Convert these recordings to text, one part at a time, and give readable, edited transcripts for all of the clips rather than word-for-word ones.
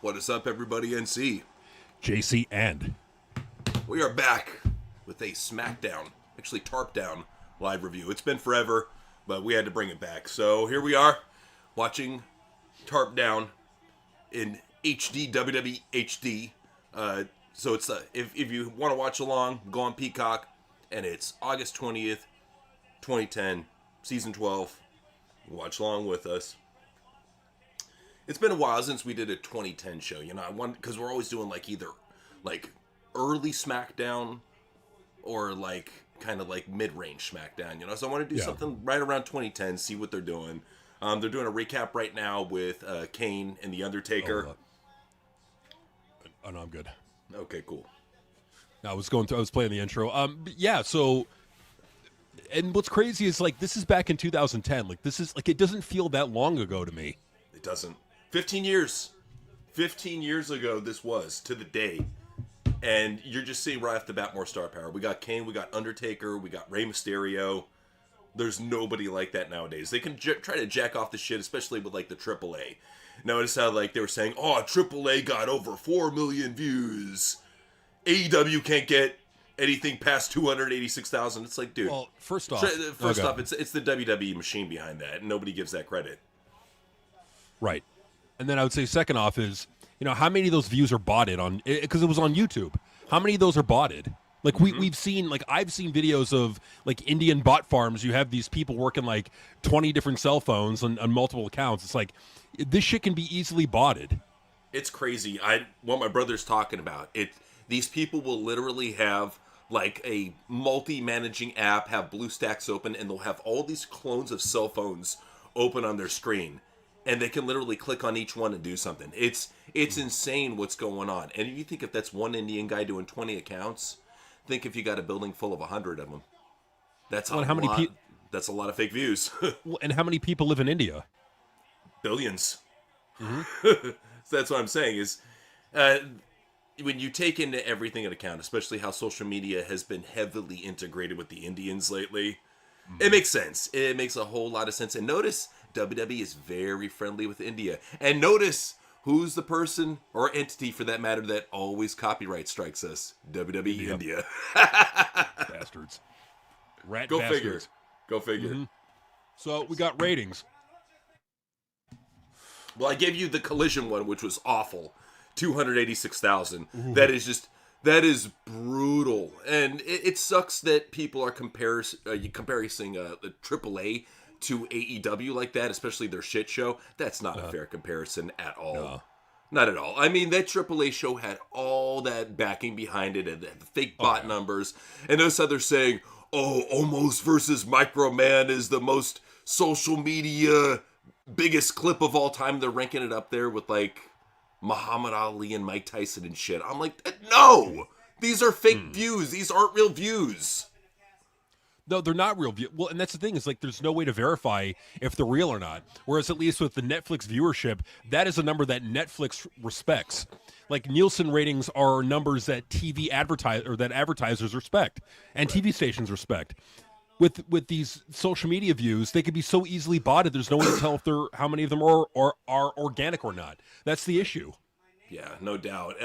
What is up, everybody? NC. JC and We are back with a Smackdown, actually Tarpdown live review. It's been forever, but we had to bring it back. So here we are, watching Tarpdown in HD, WWE HD. So it's if you want to watch along, go on Peacock, and it's August 20th, 2010, Season 12. Watch along with us. It's been a while since we did a 2010 show, you know. I want because we're always doing like either like early Smackdown or like kind of like mid-range Smackdown, you know. So I want to do something right around 2010, see what they're doing. They're doing a recap right now with Kane and The Undertaker. Oh, no, I'm good. Okay, cool. I was playing the intro. Yeah, so, and what's crazy is like this is back in 2010. Like this is like it doesn't feel that long ago to me. It doesn't. 15 years. 15 years ago this was, to the day. And you're just seeing right off the bat more star power. We got Kane, we got Undertaker, we got Rey Mysterio. There's nobody like that nowadays. They can try to jack off the shit, especially with like the AAA. Notice how like they were saying, oh, AAA got over 4 million views. AEW can't get anything past 286,000. It's like, dude. Well, first off, it's the WWE machine behind that, and nobody gives that credit. Right. And then I would say second off is, you know, how many of those views are botted on, because it was on YouTube. How many of those are botted? Like we've seen, like I've seen videos of like Indian bot farms. You have these people working like 20 different cell phones on multiple accounts. It's like, this shit can be easily botted. It's crazy. What my brother's talking about, these people will literally have like a multi-managing app, have BlueStacks open, and they'll have all these clones of cell phones open on their screen. And they can literally click on each one and do something. It's insane what's going on. And you think if that's one Indian guy doing 20 accounts, think if you got a building full of 100 of them. That's that's a lot of fake views. And how many people live in India? Billions. So that's what I'm saying is, when you take into everything into account, especially how social media has been heavily integrated with the Indians lately, it makes sense. It makes a whole lot of sense. And notice WWE is very friendly with India. And notice who's the person or entity, for that matter, that always copyright strikes us. WWE India. Bastards. Go bastards. figure. Go figure. Mm-hmm. So we got ratings. Well, I gave you the Collision one, which was awful. 286,000. That is brutal. And it sucks that people are comparing the AAA to AEW like that, especially their shit show. That's not a fair comparison at all. No. Not at all. I mean, that AAA show had all that backing behind it and the fake bot numbers. And notice how they're saying, oh, Almost versus Microman is the most social media biggest clip of all time. They're ranking it up there with like Muhammad Ali and Mike Tyson and shit. I'm like, no! These are fake views. These aren't real views. No, they're not real. Well, and that's the thing is like there's no way to verify if they're real or not. Whereas at least with the Netflix viewership, that is a number that Netflix respects. Like Nielsen ratings are numbers that advertisers respect and TV stations respect. With these social media views, they could be so easily botted. There's no way to tell how many of them are organic or not. That's the issue. Yeah, no doubt.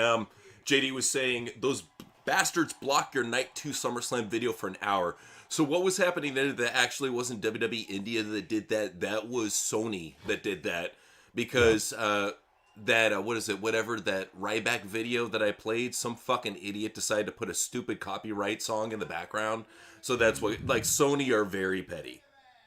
JD was saying those bastards blocked your Night 2 SummerSlam video for an hour. So what was happening there that actually wasn't WWE India that did that? That was Sony that did that. Because that Ryback video that I played, some fucking idiot decided to put a stupid copyright song in the background. So that's what, like, Sony are very petty.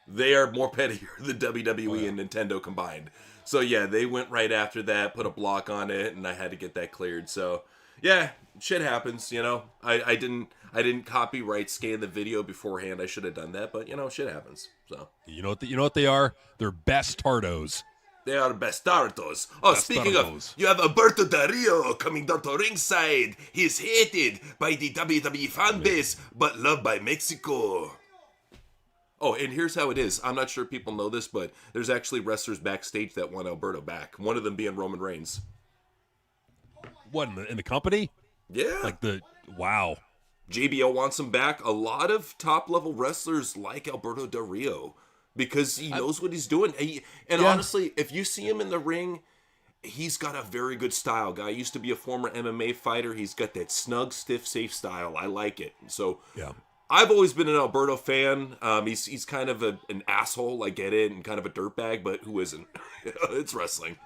They are more pettier than WWE and Nintendo combined. So yeah, they went right after that, put a block on it, and I had to get that cleared. So yeah, shit happens, you know. I didn't copyright scan the video beforehand. I should have done that, but you know, shit happens. So you know what they are? They're bastardos. They are bastardos. Oh, speaking of, you have Alberto Del Rio coming down to ringside. He's hated by the WWE fan base, but loved by Mexico. Oh, and here's how it is. I'm not sure people know this, but there's actually wrestlers backstage that want Alberto back. One of them being Roman Reigns. What, in the company? Yeah. Wow. JBL wants him back. A lot of top-level wrestlers like Alberto Del Rio because he knows what he's doing. And honestly, if you see him in the ring, he's got a very good style. Guy used to be a former MMA fighter. He's got that snug, stiff, safe style. I like it. So Yeah. I've always been an Alberto fan. He's kind of an asshole. I get it, and kind of a dirtbag, but who isn't? It's wrestling.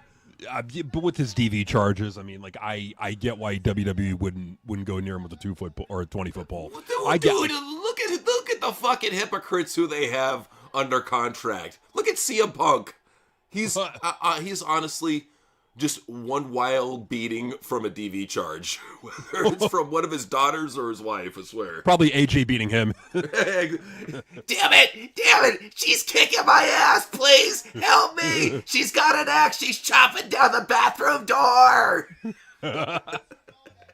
But with his DV charges, I mean, like I get why WWE wouldn't go near him with a 2-foot or a 20-foot pole. Dude, look at the fucking hypocrites who they have under contract. Look at CM Punk. He's honestly just one wild beating from a DV charge, whether it's from one of his daughters or his wife. I swear. Probably AJ beating him. Damn it! She's kicking my ass. Please help me. She's got an axe. She's chopping down the bathroom door.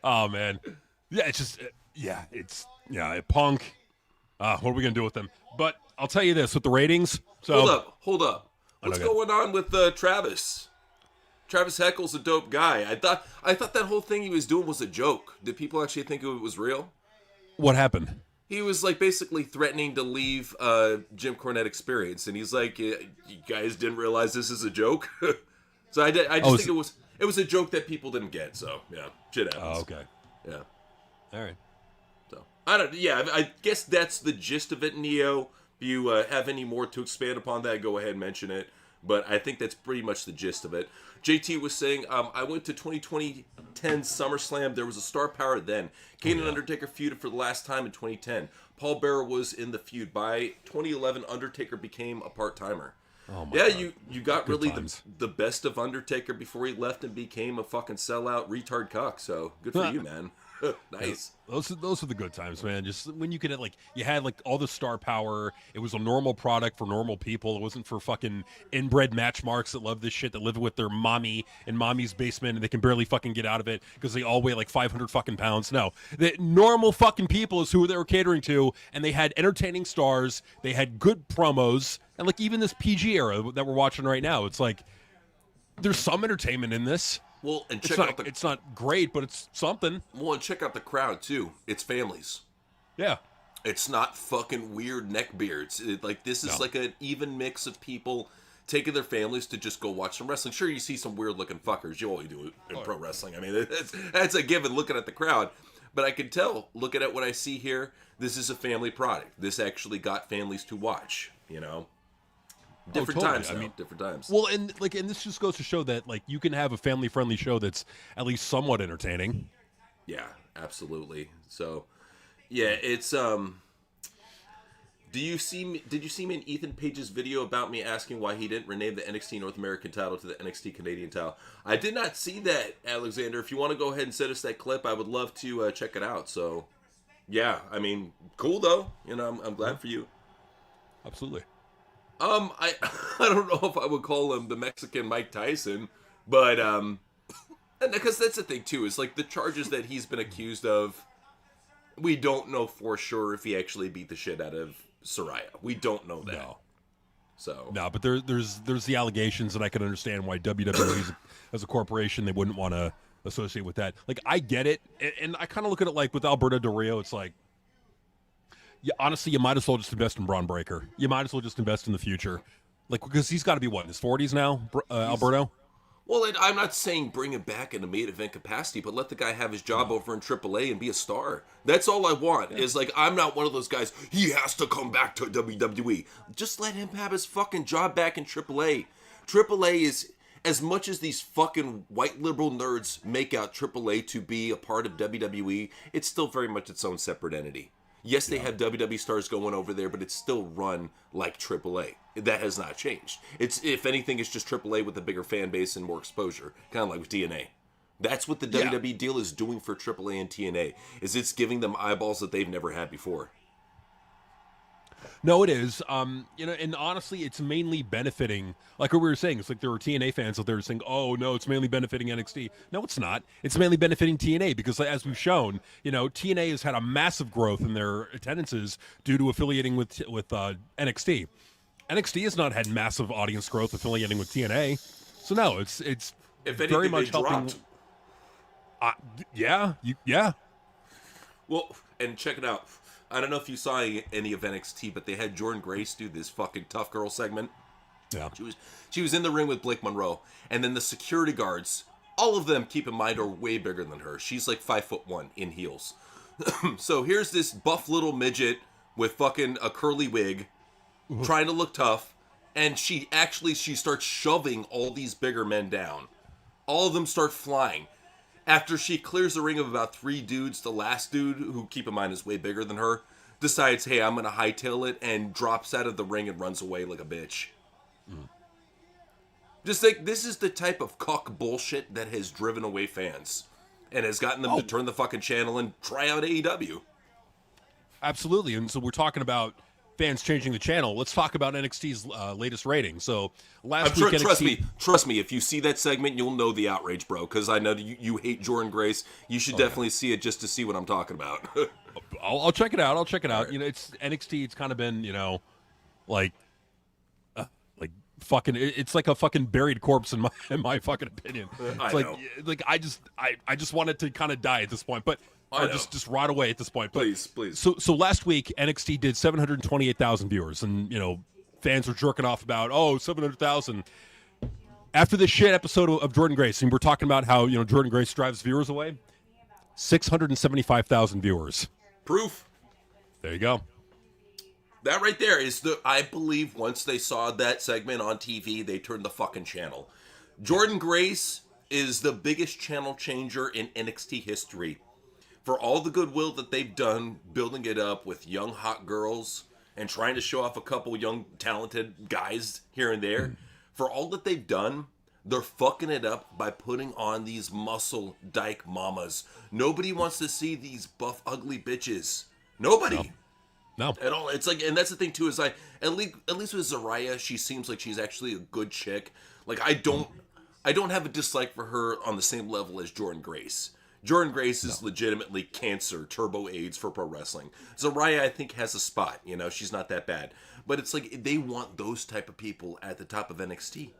Oh man, yeah, Punk. What are we gonna do with them? But I'll tell you this with the ratings. So hold up. What's going on with Travis? Travis Heckle's a dope guy. I thought that whole thing he was doing was a joke. Did people actually think it was real? What happened? He was like basically threatening to leave Jim Cornette Experience, and he's like, "You guys didn't realize this is a joke." So I just think it was a joke that people didn't get. So yeah, shit happens. Oh, okay. Yeah. All right. So I guess that's the gist of it, Neo. If you have any more to expand upon that, go ahead and mention it. But I think that's pretty much the gist of it. JT was saying, I went to 2010 SummerSlam. There was a star power then. Kane and Undertaker feuded for the last time in 2010. Paul Bearer was in the feud. By 2011, Undertaker became a part-timer. Oh my God. You got Good really times. the best of Undertaker before he left and became a fucking sellout retard cuck. So good for you, man. Nice. Those are the good times, man. Just when you could have, you had all the star power. It was a normal product for normal people. It wasn't for fucking inbred match marks that love this shit, that live with their mommy in mommy's basement and they can barely fucking get out of it because they all weigh 500 fucking pounds. No, the normal fucking people is who they were catering to, and they had entertaining stars. They had good promos, and even this PG era that we're watching right now, it's there's some entertainment in this. Well, and it's not great, but it's something. Well, and check out the crowd too. It's families. Yeah. It's not fucking weird neckbeards. This is an even mix of people taking their families to just go watch some wrestling. Sure, you see some weird looking fuckers. You always do in pro wrestling. I mean, that's a given looking at the crowd. But I can tell, looking at what I see here, this is a family product. This actually got families to watch, Different totally. times, different times. Well, and this just goes to show that you can have a family-friendly show that's at least somewhat entertaining. Yeah, absolutely. So, yeah, it's Did you see me in Ethan Page's video about me asking why he didn't rename the NXT North American title to the NXT Canadian title? I did not see that, Alexander. If you want to go ahead and send us that clip, I would love to check it out. So, yeah, I mean, cool though. I'm glad for you. Absolutely. I don't know if I would call him the Mexican Mike Tyson, but and because that's the thing too, is the charges that he's been accused of, we don't know for sure if he actually beat the shit out of Saraya. We don't know that. No. So no, but there's the allegations, and I can understand why WWE as a corporation, they wouldn't want to associate with that. I get it, and I kind of look at it with Alberto Del Rio. It's honestly, you might as well just invest in Braun Breaker. You might as well just invest in the future. Because he's got to be, in his 40s now, Alberto? Well, and I'm not saying bring him back in a main event capacity, but let the guy have his job over in AAA and be a star. That's all I want. Yeah. Is I'm not one of those guys, he has to come back to WWE. Just let him have his fucking job back in AAA. AAA is, as much as these fucking white liberal nerds make out AAA to be a part of WWE, it's still very much its own separate entity. Yes, they have WWE stars going over there, but it's still run like AAA. That has not changed. If anything, it's just AAA with a bigger fan base and more exposure, kind of like with TNA. That's what the WWE deal is doing for AAA and TNA, is it's giving them eyeballs that they've never had before. No, it is. And honestly, it's mainly benefiting, like what we were saying, it's there were TNA fans out there saying, oh, no, it's mainly benefiting NXT. No, it's not. It's mainly benefiting TNA because, as we've shown, TNA has had a massive growth in their attendances due to affiliating with NXT. NXT has not had massive audience growth affiliating with TNA. So, no, it's if anything, very much they helping. Dropped. Yeah. Well, and check it out. I don't know if you saw any of NXT, but they had Jordan Grace do this fucking tough girl segment. Yeah. She was in the ring with Blake Monroe, and then the security guards, all of them, keep in mind, are way bigger than her. She's like 5'1" in heels. So here's this buff little midget with fucking a curly wig, trying to look tough, and she starts shoving all these bigger men down. All of them start flying. After she clears the ring of about 3 dudes, the last dude, who keep in mind is way bigger than her, decides, hey, I'm going to hightail it, and drops out of the ring and runs away like a bitch. Just like, this is the type of cuck bullshit that has driven away fans and has gotten them to turn the fucking channel and try out AEW. Absolutely. And so we're talking about fans changing the channel. Let's talk about NXT's latest rating. So last week, NXT... Trust me, if you see that segment, you'll know the outrage, bro, because I know you hate Jordynne Grace. You should definitely see it just to see what I'm talking about. I'll check it out. Right. You know, it's NXT. It's kind of been, like fucking. It's like a fucking buried corpse in my fucking opinion. It's I just want it to kind of die at this point, but just rot away at this point. But, please. So last week NXT did 728,000 viewers, and fans were jerking off about 700,000. After this shit episode of Jordynne Grace, and we're talking about how Jordynne Grace drives viewers away. 675,000 viewers. Proof. There you go. That right there is I believe once they saw that segment on TV, they turned the fucking channel. Jordynne Grace is the biggest channel changer in NXT history. For all the goodwill that they've done, building it up with young hot girls and trying to show off a couple young talented guys here and there, for all that they've done, they're fucking it up by putting on these muscle dyke mamas. Nobody wants to see these buff ugly bitches. Nobody. No. At all. It's like, and that's the thing too, is at least with Zaraya, she seems like she's actually a good chick. Like, I don't have a dislike for her on the same level as Jordynne Grace. Jordynne Grace is legitimately cancer, turbo AIDS for pro wrestling. Zaraya, I think, has a spot. She's not that bad. But it's like, they want those type of people at the top of NXT.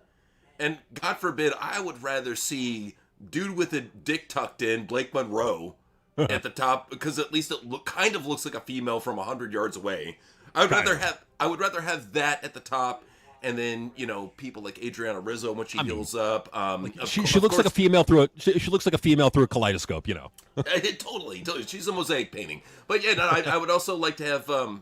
And God forbid, I would rather see dude with a dick tucked in, Blake Monroe, at the top, because at least it kind of looks like a female from 100 yards away. I would rather have that at the top, and then people like Adriana Rizzo when she heals up. She looks like a female through a she looks like a female through a kaleidoscope. Totally. She's a mosaic painting. But yeah, I would also like to have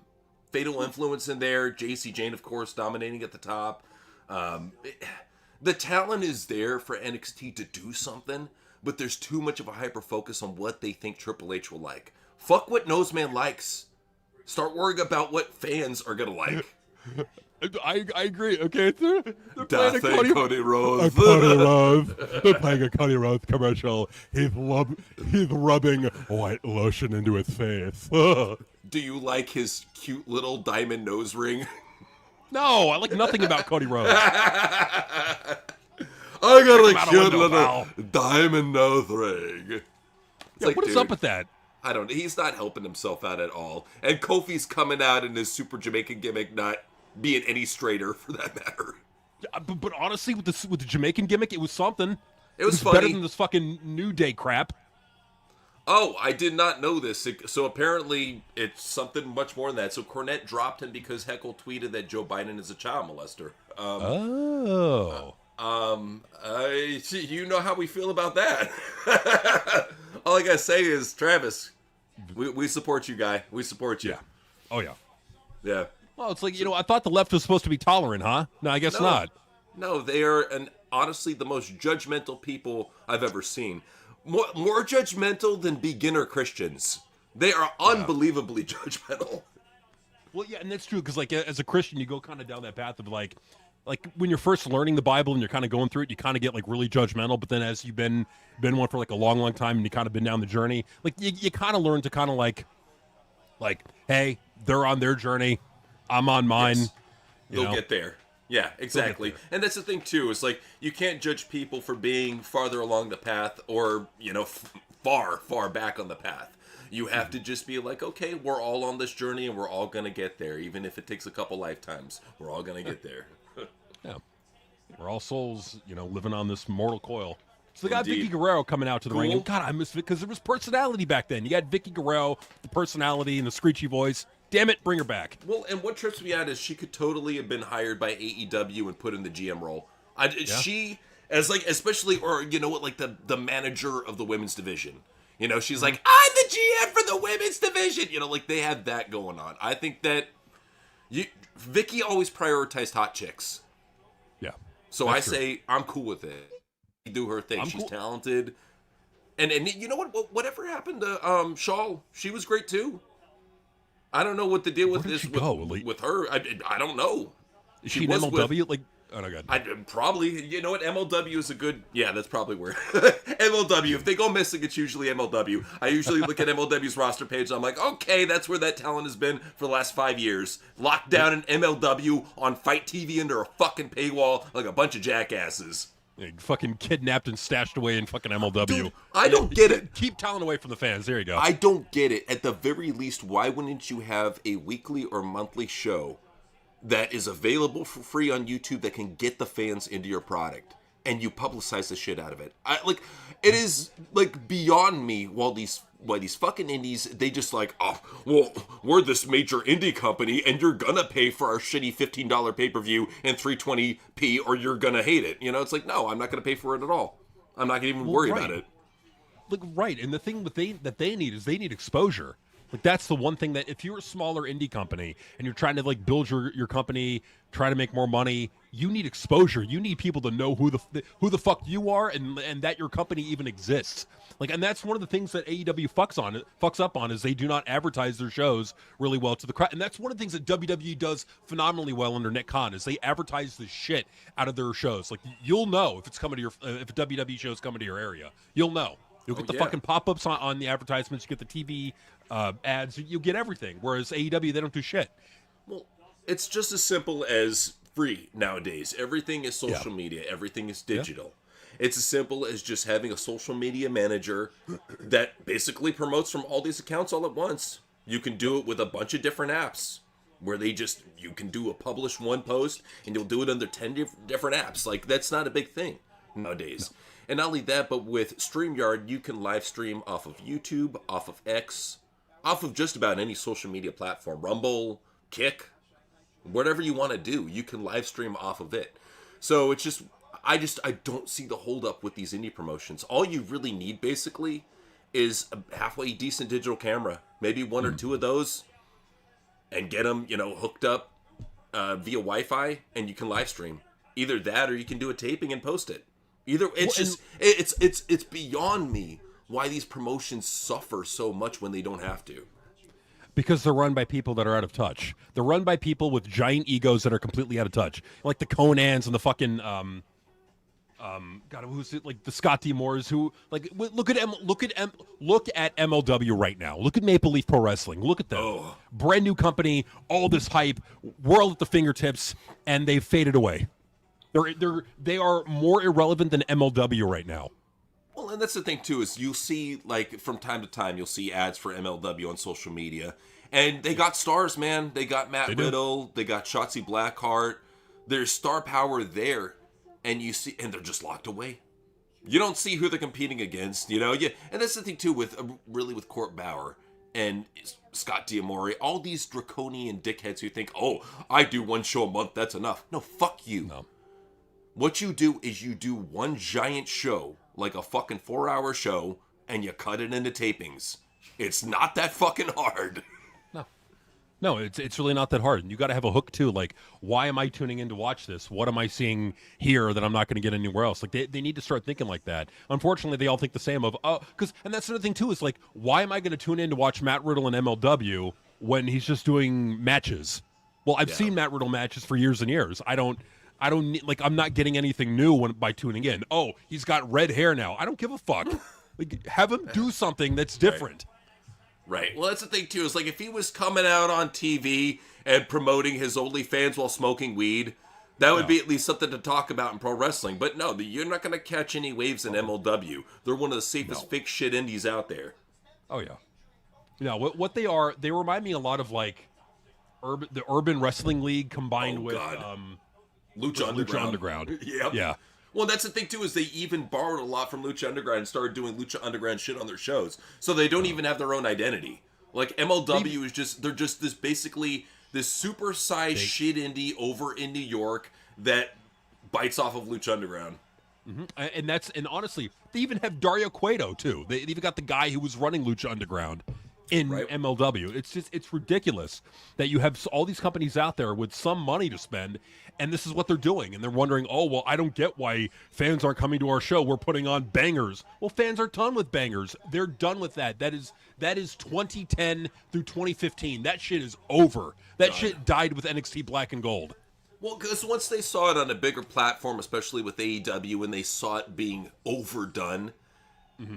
Fatal Influence in there. JC Jane, of course, dominating at the top. The talent is there for NXT to do something, but there's too much of a hyper focus on what they think Triple H will like. Fuck what Noseman likes. Start worrying about what fans are gonna like. I agree. Okay, they're playing a Cody Rhodes. They're playing a Cody Rhodes commercial. He's rubbing white lotion into his face. Do you like his cute little diamond nose ring? No, I like nothing about Cody Rhodes. I got a cute little diamond nose ring. What is up with that? I don't know. He's not helping himself out at all. And Kofi's coming out in his super Jamaican gimmick, not being any straighter for that matter. But honestly, with the Jamaican gimmick, it was something. It was funny. Better funny. than this fucking New Day crap. Oh, I did not know this. So apparently it's something much more than that. So Cornette dropped him because Heckle tweeted that Joe Biden is a child molester. You know how we feel about that. All I gotta say is, Travis, we support you, guy. We support you. Yeah. Oh yeah. Yeah. Well, it's like, I thought the left was supposed to be tolerant, huh? No, I guess not. No, they are honestly the most judgmental people I've ever seen. More judgmental than beginner Christians. They are unbelievably judgmental. Well, yeah, and that's true, because, like, as a Christian, you go kind of down that path of, like when you're first learning the Bible and you're kind of going through it, you kind of get, like, really judgmental, but then as you've been one for, like, a long, long time and you kind of been down the journey, like, you kind of learn to kind of, like, hey, they're on their journey, I'm on mine. Yes. They'll get there. Yeah, exactly. And that's the thing, too. It's like, you can't judge people for being farther along the path or, far, far back on the path. You have to just be like, okay, we're all on this journey and we're all going to get there. Even if it takes a couple lifetimes, we're all going to get there. Yeah. We're all souls, living on this mortal coil. So they got Vicky Guerrero coming out to ring. And God, I miss it because there was personality back then. You got Vicky Guerrero, the personality and the screechy voice. damn it, bring her back. Well, and what trips me out is she could totally have been hired by AEW and put in the GM role. She, as like, especially, or you know what, like the manager of the women's division. You know, she's like, I'm the GM for the women's division. You know, like they have that going on. I think that Vicky always prioritized hot chicks. Yeah. So I say I'm cool with it. Do her thing. She's talented. And you know what? Whatever happened to Shaw, she was great too. I don't know what the deal with this with her. I don't know. Is she in MLW? Like, oh no, God. Probably. You know what? MLW is a good. Yeah, that's probably where MLW. If they go missing, it's usually MLW. I usually look at MLW's roster page. And I'm like, okay, that's where that talent has been for the last 5 years. Locked down in MLW on Fight TV under a fucking paywall like a bunch of jackasses. Yeah, fucking kidnapped and stashed away in fucking MLW. Dude, I don't get it. Keep talent away from the fans. There you go. I don't get it. At the very least, why wouldn't you have a weekly or monthly show that is available for free on YouTube that can get the fans into your product and you publicize the shit out of it? It is like beyond me why these fucking indies, they just like, oh, well, we're this major indie company and you're gonna pay for our shitty $15 pay-per-view in 320p or you're gonna hate it. You know, it's like, no, I'm not gonna pay for it at all. I'm not gonna even worry about it. Like, right, and the thing that they need is they need exposure. Like, that's the one thing that if you're a smaller indie company and you're trying to like build your company, try to make more money, you need exposure. You need people to know who the fuck you are and that your company even exists. Like, and that's one of the things that AEW fucks up on is they do not advertise their shows really well to the crowd. And that's one of the things that WWE does phenomenally well under Nick Khan is they advertise the shit out of their shows. Like, you'll know if it's coming to if a WWE show is coming to your area. You'll know. You'll get the fucking pop-ups on the advertisements. You get the TV ads. You get everything. Whereas AEW, they don't do shit. Well, it's just as simple as free nowadays. Everything is social media. Everything is digital. Yeah. It's as simple as just having a social media manager that basically promotes from all these accounts all at once. You can do it with a bunch of different apps where you can do a publish one post and you'll do it under 10 different apps. Like, that's not a big thing nowadays. No. And not only that, but with StreamYard, you can live stream off of YouTube, off of X, off of just about any social media platform. Rumble, Kick, whatever you want to do, you can live stream off of it. So it's just, I don't see the holdup with these indie promotions. All you really need, basically, is a halfway decent digital camera. Maybe one or two of those, and get them, hooked up via Wi-Fi, and you can live stream. Either that, or you can do a taping and post it. Either it's beyond me why these promotions suffer so much when they don't have to. Because they're run by people that are out of touch. They're run by people with giant egos that are completely out of touch, like the Conans and the fucking God, who's it? Like the Scott D. Moores, who like look at MLW right now. Look at Maple Leaf Pro Wrestling. Look at them, brand new company, all this hype, world at the fingertips, and they've faded away. They are more irrelevant than MLW right now. Well, and that's the thing too, is you'll see, like, from time to time, you'll see ads for MLW on social media, and they got stars, man. They got Matt Riddle, they got Shotzi Blackheart. There's star power there, and and they're just locked away. You don't see who they're competing against, and that's the thing too with Court Bauer and Scott D'Amore, all these draconian dickheads who think, oh, I do one show a month, that's enough. No, fuck you. No. What you do is you do one giant show, like a fucking 4-hour show, and you cut it into tapings. It's not that fucking hard. No, it's really not that hard. And you got to have a hook too. Like, why am I tuning in to watch this? What am I seeing here that I'm not going to get anywhere else? Like, they need to start thinking like that. Unfortunately, they all think the same of, and that's another thing too, is like, why am I going to tune in to watch Matt Riddle and MLW when he's just doing matches? Well, I've seen Matt Riddle matches for years and years. I don't need, like, I'm not getting anything new by tuning in. Oh, he's got red hair now. I don't give a fuck. Like, have him do something that's different. Right. Well, that's the thing, too. Is like, if he was coming out on TV and promoting his OnlyFans while smoking weed, that would be at least something to talk about in pro wrestling. But no, you're not going to catch any waves in MLW. They're one of the safest fake shit indies out there. Oh, yeah. No, what they are, they remind me a lot of, like, the Urban Wrestling League combined with... Lucha Underground. Yep. Yeah. Well, that's the thing, too, is they even borrowed a lot from Lucha Underground and started doing Lucha Underground shit on their shows. So they don't even have their own identity. Like MLW is just they're just this basically this supersized shit indie over in New York that bites off of Lucha Underground. And honestly, they even have Dario Cueto too. They even got the guy who was running Lucha Underground in MLW. It's ridiculous that you have all these companies out there with some money to spend, and this is what they're doing. And they're wondering, oh, well, I don't get why fans aren't coming to our show. We're putting on bangers. Well, fans are done with bangers. They're done with that. That is 2010 through 2015. That shit is over. That shit died with NXT Black and Gold. Well, because once they saw it on a bigger platform, especially with AEW, and they saw it being overdone,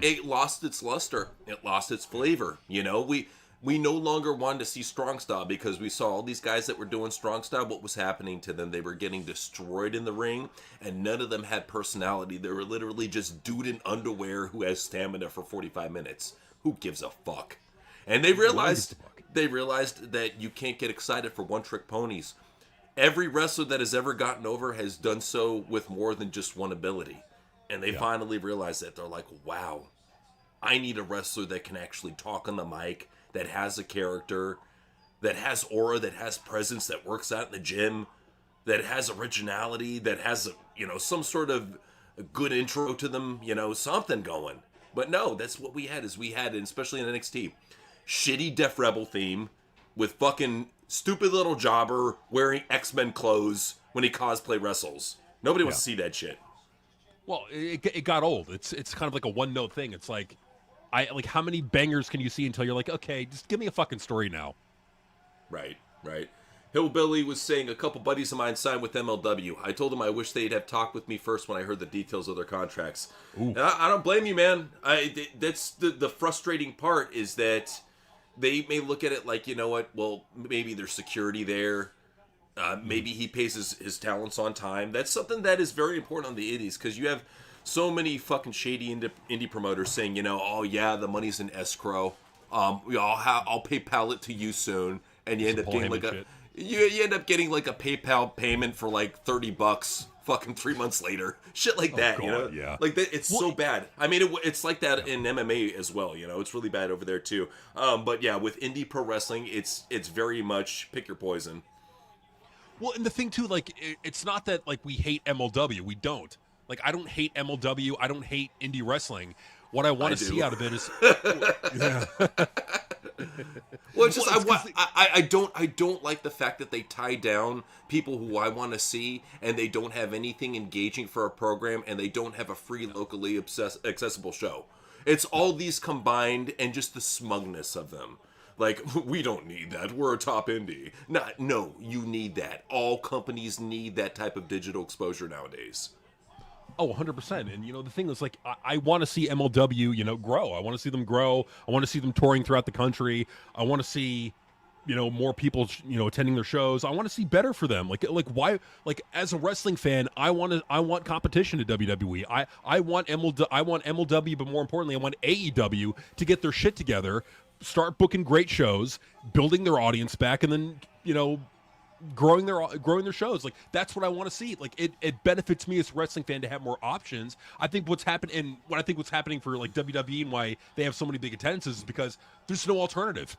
it lost its luster. It lost its flavor. You know, we no longer wanted to see strong style because we saw all these guys that were doing strong style. What was happening to them? They were getting destroyed in the ring, and none of them had personality. They were literally just dude in underwear who has stamina for 45 minutes. Who gives a fuck? And they realized that you can't get excited for one-trick ponies. Every wrestler that has ever gotten over has done so with more than just one ability. And they finally realized that. They're like, wow, I need a wrestler that can actually talk on the mic, that has a character, that has aura, that has presence, that works out in the gym, that has originality, that has, some sort of a good intro to them, something going. But no, that's what we had, especially in NXT, shitty Def Rebel theme with fucking stupid little jobber wearing X-Men clothes when he cosplay wrestles. Nobody wants to see that shit. Well, it got old. It's kind of like a one-note thing. It's like, how many bangers can you see until you're like, okay, just give me a fucking story now. Right. Hillbilly was saying a couple buddies of mine signed with MLW. I told them I wish they'd have talked with me first when I heard the details of their contracts. Ooh. And I don't blame you, man. That's the frustrating part is that they may look at it like, you know what, well, maybe there's security there. Maybe he pays his talents on time. That's something that is very important on the indies because you have so many fucking shady indie promoters saying, oh, yeah, the money's in escrow. I'll PayPal it to you soon. And you end up getting you end up getting like a PayPal payment for like $30 fucking 3 months later. Shit like that, God, yeah. Like that, it's so bad. I mean, it's like that in MMA as well, It's really bad over there too. But yeah, with indie pro wrestling, it's very much pick your poison. Well, and the thing too, like, it's not that like we hate MLW. We don't. Like, I don't hate MLW. I don't hate indie wrestling. What I want to see out of it is, well, it's just I don't like the fact that they tie down people who I want to see, and they don't have anything engaging for a program, and they don't have a free locally accessible show. It's all these combined, and just the smugness of them. Like, we don't need that. We're a top indie. No, you need that. All companies need that type of digital exposure nowadays. Oh, 100%. And, the thing is, like, I want to see MLW, grow. I want to see them grow. I want to see them touring throughout the country. I want to see, more people, attending their shows. I want to see better for them. Like why? Like, as a wrestling fan, I want competition at WWE. I want MLW, but more importantly, I want AEW to get their shit together, start booking great shows, building their audience back, and then, growing their shows. Like, that's what I want to see. Like, it benefits me as a wrestling fan to have more options. I think what's happening for like WWE and why they have so many big attendances is because there's no alternative.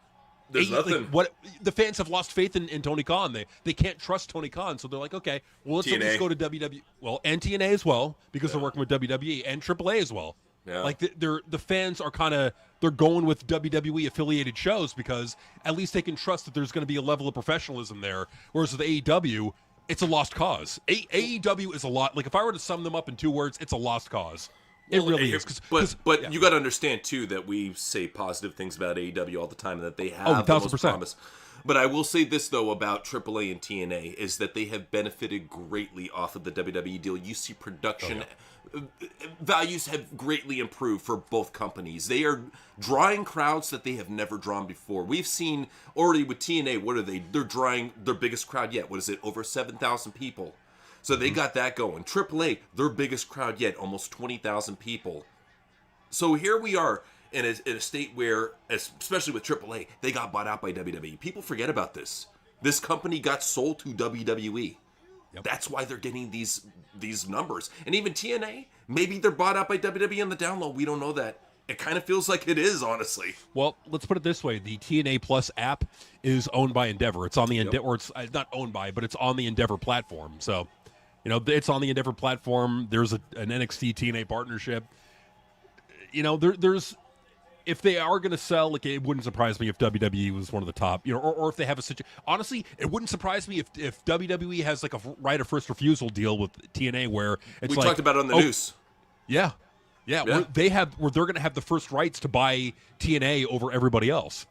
There's nothing. Like, what the fans have lost faith in Tony Khan. They can't trust Tony Khan, so they're like, okay, well, let's at least go to WWE. Well, and TNA as well, because they're working with WWE, and AAA as well. Yeah. Like, the fans are they're going with WWE affiliated shows because at least they can trust that there's going to be a level of professionalism there. Whereas with AEW, it's a lost cause. AEW is a lot. Like, if I were to sum them up in 2 words, it's a lost cause. It really is. But you got to understand too that we say positive things about AEW all the time, and that they have the most promise. But I will say this though about AAA and TNA is that they have benefited greatly off of the WWE deal. You see production values have greatly improved for both companies. They are drawing crowds that they have never drawn before. We've seen already with TNA, what are they? They're drawing their biggest crowd yet. What is it? Over 7,000 people. So they got that going. AAA, their biggest crowd yet, almost 20,000 people. So here we are in a state where, especially with AAA, they got bought out by WWE. People forget about this. This company got sold to WWE. Yep. That's why they're getting these numbers. And even TNA, maybe they're bought out by WWE on the down low. We don't know that. It kind of feels like it is, honestly. Well, let's put it this way: the TNA Plus app is owned by Endeavor. It's on the Endeavor, or it's not owned by, but it's on the Endeavor platform. So, it's on the Endeavor platform. There's an NXT TNA partnership. There's if they are going to sell, like, it wouldn't surprise me if WWE was one of the top, or if they have a situation. Honestly, it wouldn't surprise me if WWE has like a right of first refusal deal with TNA, where it's we talked about it on the news. Yeah. Where they're going to have the first rights to buy TNA over everybody else.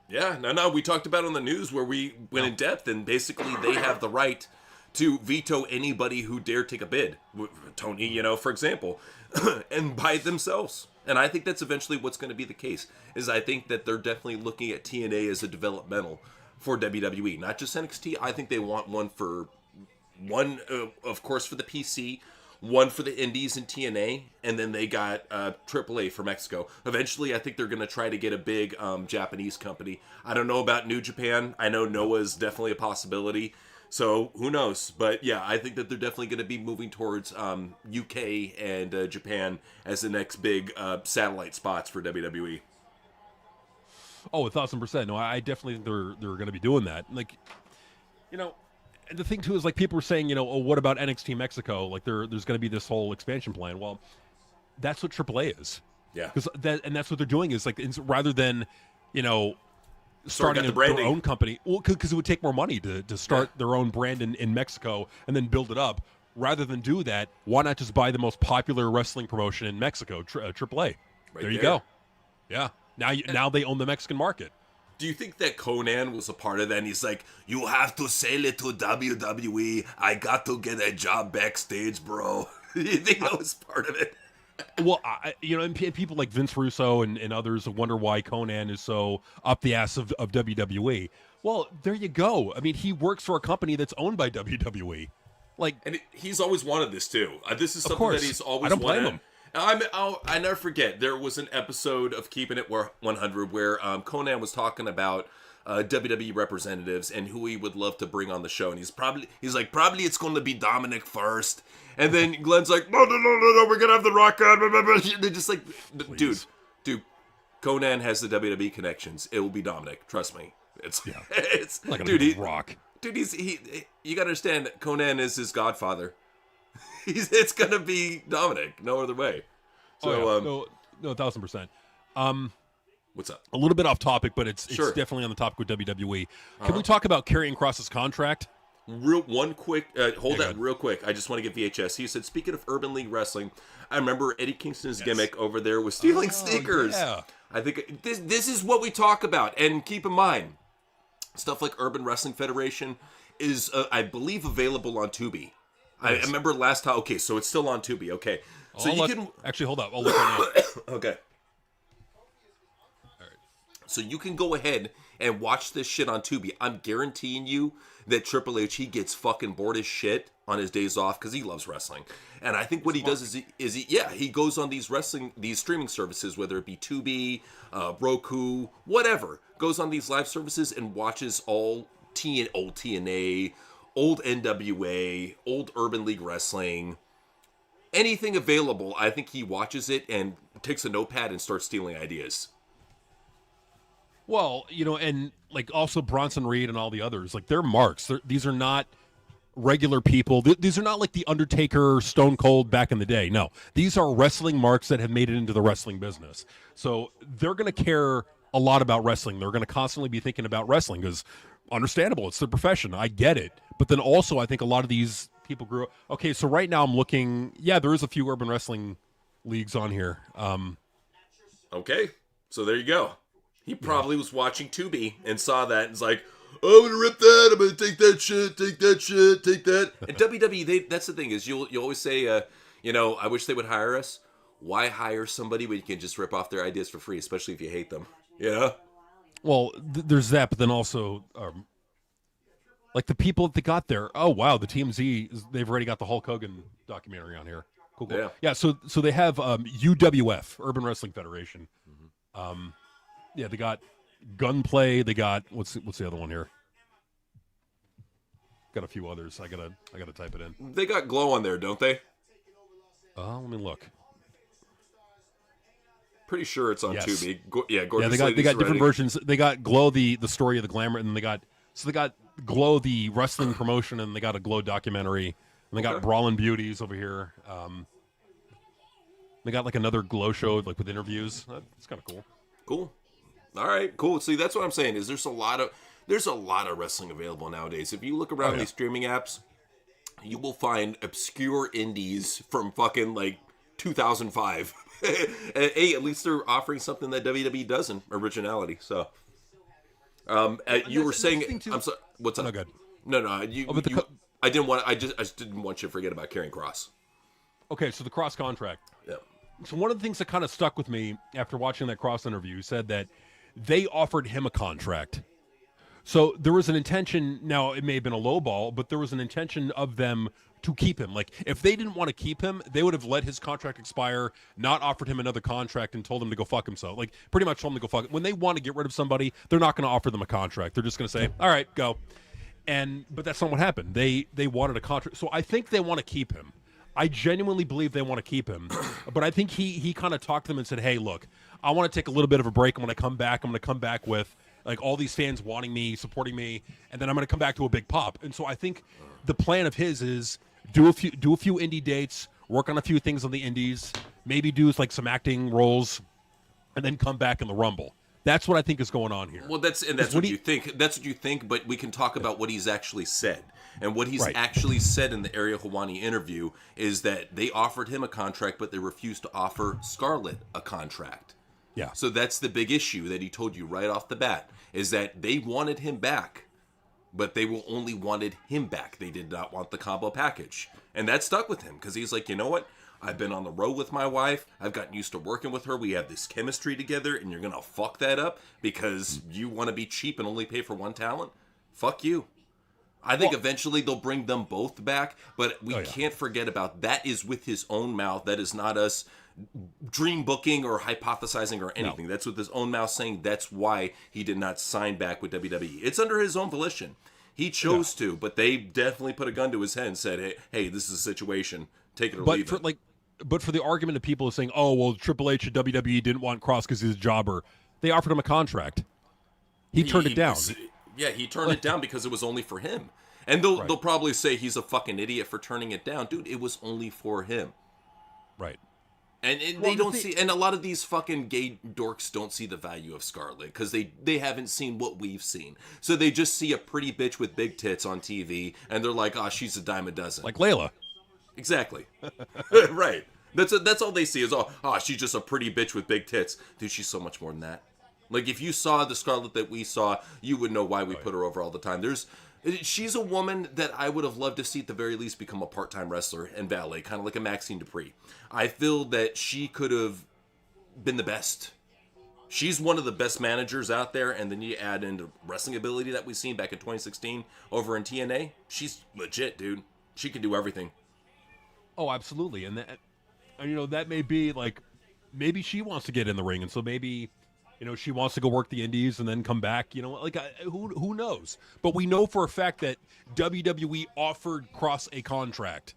Yeah, no, we talked about it on the news where we went in depth, and basically they have the right to veto anybody who dare take a bid. Tony, for example, and buy it themselves. And I think that's eventually what's going to be the case, is I think that they're definitely looking at TNA as a developmental for WWE, not just NXT. I think they want one, of course, for the PC, one for the Indies and TNA, and then they got AAA for Mexico. Eventually, I think they're going to try to get a big Japanese company. I don't know about New Japan. I know Noah's definitely a possibility. So who knows? But yeah, I think that they're definitely going to be moving towards UK and Japan as the next big satellite spots for WWE. Oh, 1,000%. No, I definitely think they're going to be doing that. Like, and the thing too is, like, people were saying, what about NXT Mexico? Like, there's going to be this whole expansion plan. Well, that's what AAA is. Yeah. And that's what they're doing is, like, rather than, starting their own company. Well, because it would take more money to start their own brand in Mexico and then build it up. Rather than do that, why not just buy the most popular wrestling promotion in Mexico, AAA? There you go. Yeah. Now they own the Mexican market. Do you think that Conan was a part of that? And he's like, you have to sell it to WWE. I got to get a job backstage, bro. Do you think that was part of it? Well, and people like Vince Russo and others wonder why Conan is so up the ass of WWE. Well, there you go. I mean, he works for a company that's owned by WWE. And he's always wanted this too. This is something that he's always wanted. I don't blame him. I never forget, there was an episode of Keeping It 100 where Conan was talking about WWE representatives and who he would love to bring on the show. And he's like, probably it's going to be Dominic first. And then Glenn's like, no, we're going to have The Rock on. They're just like, dude, Conan has the WWE connections. It will be Dominic. Trust me. It's like dude, Rock. Dude, you got to understand, Conan is his godfather. It's gonna be Dominic, no other way. So, no, 1,000%. What's up? A little bit off topic, but it's Sure. definitely on the topic with WWE. Can we talk about Karrion Cross's contract? One quick, hold that real quick. I just want to get VHS. He said, speaking of Urban League Wrestling, I remember Eddie Kingston's gimmick over there was stealing sneakers. Yeah. I think this is what we talk about. And keep in mind, stuff like Urban Wrestling Federation is, I believe, available on Tubi. I remember last time. Okay, so it's still on Tubi. Okay, so can actually hold up. I'll look right now. Okay. All right. So you can go ahead and watch this shit on Tubi. I'm guaranteeing you that Triple H, he gets fucking bored as shit on his days off because he loves wrestling. And I think what he does is he goes on these streaming services, whether it be Tubi, Roku, whatever, goes on these live services and watches all old TNA, old NWA, old Urban League Wrestling, anything available. I think he watches it and takes a notepad and starts stealing ideas. Well, and like also Bronson Reed and all the others, like, they're marks. These are not regular people. These are not like the Undertaker, Stone Cold back in the day. No, these are wrestling marks that have made it into the wrestling business. So they're going to care a lot about wrestling. They're going to constantly be thinking about wrestling because, understandable, it's their profession. I get it. But then also, I think a lot of these people grew up. Okay, so right now I'm looking. Yeah, there is a few urban wrestling leagues on here. Okay, so there you go. He probably was watching Tubi and saw that and was like, oh, I'm going to rip that. I'm going to take that shit, take that. And WWE, that's the thing is you always say, I wish they would hire us. Why hire somebody when you can just rip off their ideas for free, especially if you hate them? Yeah. Well, there's that, but then also, like, the people that they got there. Oh wow, the TMZ, they've already got the Hulk Hogan documentary on here. Cool. Yeah. So they have UWF, Urban Wrestling Federation. Mm-hmm. Yeah, they got Gunplay. They got what's the other one here? Got a few others. I gotta type it in. They got Glow on there, don't they? Let me look. Pretty sure it's on Yes. Tubi. Yeah, Yeah, Gorgeous they got Ladies different Ready. versions. They got Glow the story of the glamour, and they got Glow the wrestling promotion, and they got a Glow documentary, and they got Okay. Brawlin' Beauties over here. They got like another Glow show like with interviews. It's kind of cool. Cool. All right, cool. See, that's what I'm saying. Is there's a lot of wrestling available nowadays. If you look around these streaming apps, you will find obscure indies from fucking like 2005. Hey, at least they're offering something that WWE doesn't, originality. So, you were saying, I'm sorry. What's up? No, good. No. I but just didn't want you to forget about Karrion Cross. Okay, so the Cross contract. Yeah. So one of the things that kind of stuck with me after watching that Cross interview said that they offered him a contract. So there was an intention. Now it may have been a low ball, but there was an intention of them to keep him. Like if they didn't want to keep him, they would have let his contract expire, not offered him another contract, and told him to go fuck himself. Like pretty much told him to go fuck. When they want to get rid of somebody, they're not going to offer them a contract. They're just going to say, "All right, go." But that's not what happened. They wanted a contract. So I think they want to keep him. I genuinely believe they want to keep him. But I think he kind of talked to them and said, "Hey, look, I want to take a little bit of a break. I'm going to come back. I'm going to come back with like all these fans wanting me, supporting me, and then I'm going to come back to a big pop." And so I think the plan of his is do a few indie dates, work on a few things on the indies, maybe do like some acting roles, and then come back in the Rumble. That's what I think is going on here. Well, that's what you think. That's what you think, but we can talk about what he's actually said. And what he's actually said in the Ariel Helwani interview is that they offered him a contract, but they refused to offer Scarlett a contract. Yeah. So that's the big issue that he told you right off the bat, is that they wanted him back, but they only wanted him back. They did not want the combo package. And that stuck with him, because he's like, you know what? I've been on the road with my wife. I've gotten used to working with her. We have this chemistry together, and you're going to fuck that up because you want to be cheap and only pay for one talent? Fuck you. I think eventually they'll bring them both back, but we can't forget about that is with his own mouth. That is not us dream booking or hypothesizing or anything. No. That's with his own mouth saying that's why he did not sign back with WWE. It's under his own volition. He chose to, but they definitely put a gun to his head and said, hey, this is a situation. Take it or leave it. But for the argument of people saying, oh, well, Triple H at WWE didn't want Cross because he's a jobber, they offered him a contract. He turned it down. He turned it down because it was only for him. And they'll probably say he's a fucking idiot for turning it down. Dude, it was only for him. Right. And they don't see, and a lot of these fucking gay dorks don't see the value of Scarlett because they haven't seen what we've seen. So they just see a pretty bitch with big tits on TV, and they're like, oh, she's a dime a dozen. Like Layla. Exactly. Right. That's all they see is, oh, she's just a pretty bitch with big tits. Dude, she's so much more than that. Like, if you saw the Scarlett that we saw, you would know why we put her over all the time. She's a woman that I would have loved to see at the very least become a part-time wrestler and valet, kind of like a Maxine Dupree. I feel that she could have been the best. She's one of the best managers out there, and then you add in the wrestling ability that we've seen back in 2016 over in TNA. She's legit, dude. She can do everything. Oh, absolutely. And that may be like, maybe she wants to get in the ring, and so maybe, she wants to go work the indies and then come back. Who knows? But we know for a fact that WWE offered Cross a contract.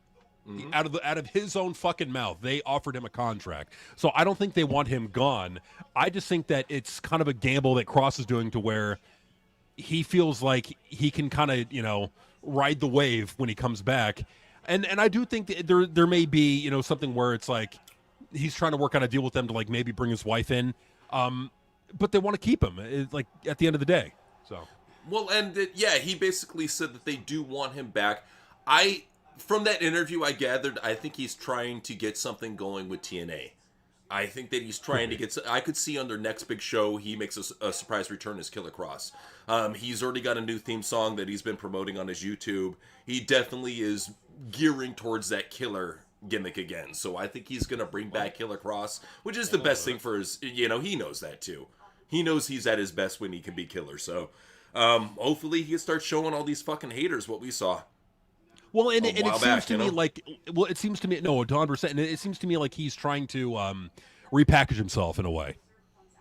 Mm-hmm. Out of his own fucking mouth, they offered him a contract. So I don't think they want him gone. I just think that it's kind of a gamble that Cross is doing to where he feels like he can kind of, ride the wave when he comes back. And I do think that there may be, something where it's like he's trying to work out a deal with them to like maybe bring his wife in. But they want to keep him, like, at the end of the day. So, well, and he basically said that they do want him back. From that interview, I gathered, I think he's trying to get something going with TNA. I think that he's trying to get. I could see on their next big show, he makes a surprise return as Killer Cross. He's already got a new theme song that he's been promoting on his YouTube. He definitely is gearing towards that killer gimmick again. So I think he's gonna bring back Killer Cross, which is the best thing for his. He knows that too. He knows he's at his best when he can be killer. So hopefully he starts showing all these fucking haters what we saw. Well, and it seems to me like, it seems to me, no, 100%. And it seems to me like he's trying to repackage himself in a way.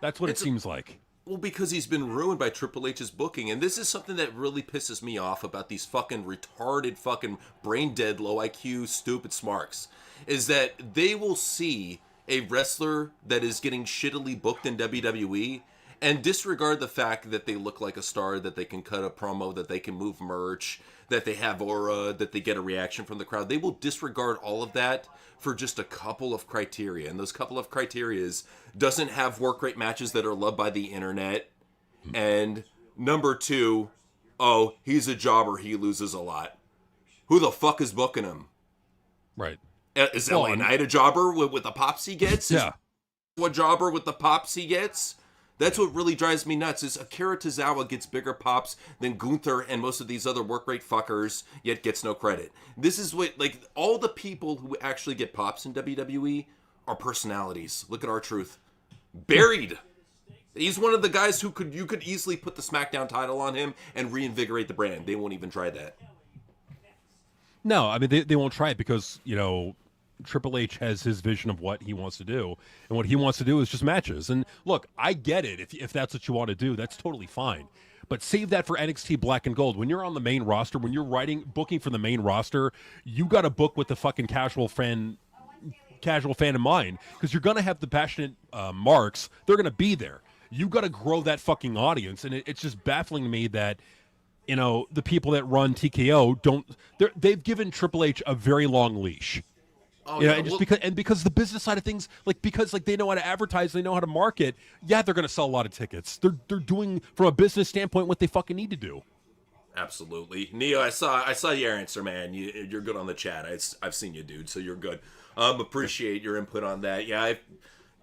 That's what it seems like. Well, because he's been ruined by Triple H's booking. And this is something that really pisses me off about these fucking retarded, fucking brain dead, low IQ, stupid smarks. Is that they will see a wrestler that is getting shittily booked in WWE and disregard the fact that they look like a star, that they can cut a promo, that they can move merch, that they have aura, that they get a reaction from the crowd. They will disregard all of that for just a couple of criteria. And those couple of criterias doesn't have work rate matches that are loved by the internet. And number two, oh, he's a jobber, he loses a lot. Who the fuck is booking him? Right. Is LA Knight a jobber with the pops he gets? Yeah. Is a jobber with the pops he gets? That's what really drives me nuts, is Akira Tozawa gets bigger pops than Gunther and most of these other work rate fuckers, yet gets no credit. This is what, like, all the people who actually get pops in WWE are personalities. Look at R-Truth. Buried. He's one of the guys who you could easily put the SmackDown title on him and reinvigorate the brand. They won't even try that. No, I mean, they won't try it because, Triple H has his vision of what he wants to do, and what he wants to do is just matches. And look, I get it. If that's what you want to do, that's totally fine. But save that for NXT Black and Gold. When you're on the main roster, when you're booking for the main roster, you got to book with the fucking casual fan in mind, because you're going to have the passionate marks. They're going to be there. You got to grow that fucking audience, and it's just baffling to me that the people that run TKO they've given Triple H a very long leash. Oh, because the business side of things, because they know how to advertise, they know how to market. Yeah, they're going to sell a lot of tickets. They're doing, from a business standpoint, what they fucking need to do. Absolutely, Neo. I saw your answer, man. You're good on the chat. I've seen you, dude. So you're good. Appreciate your input on that. Yeah,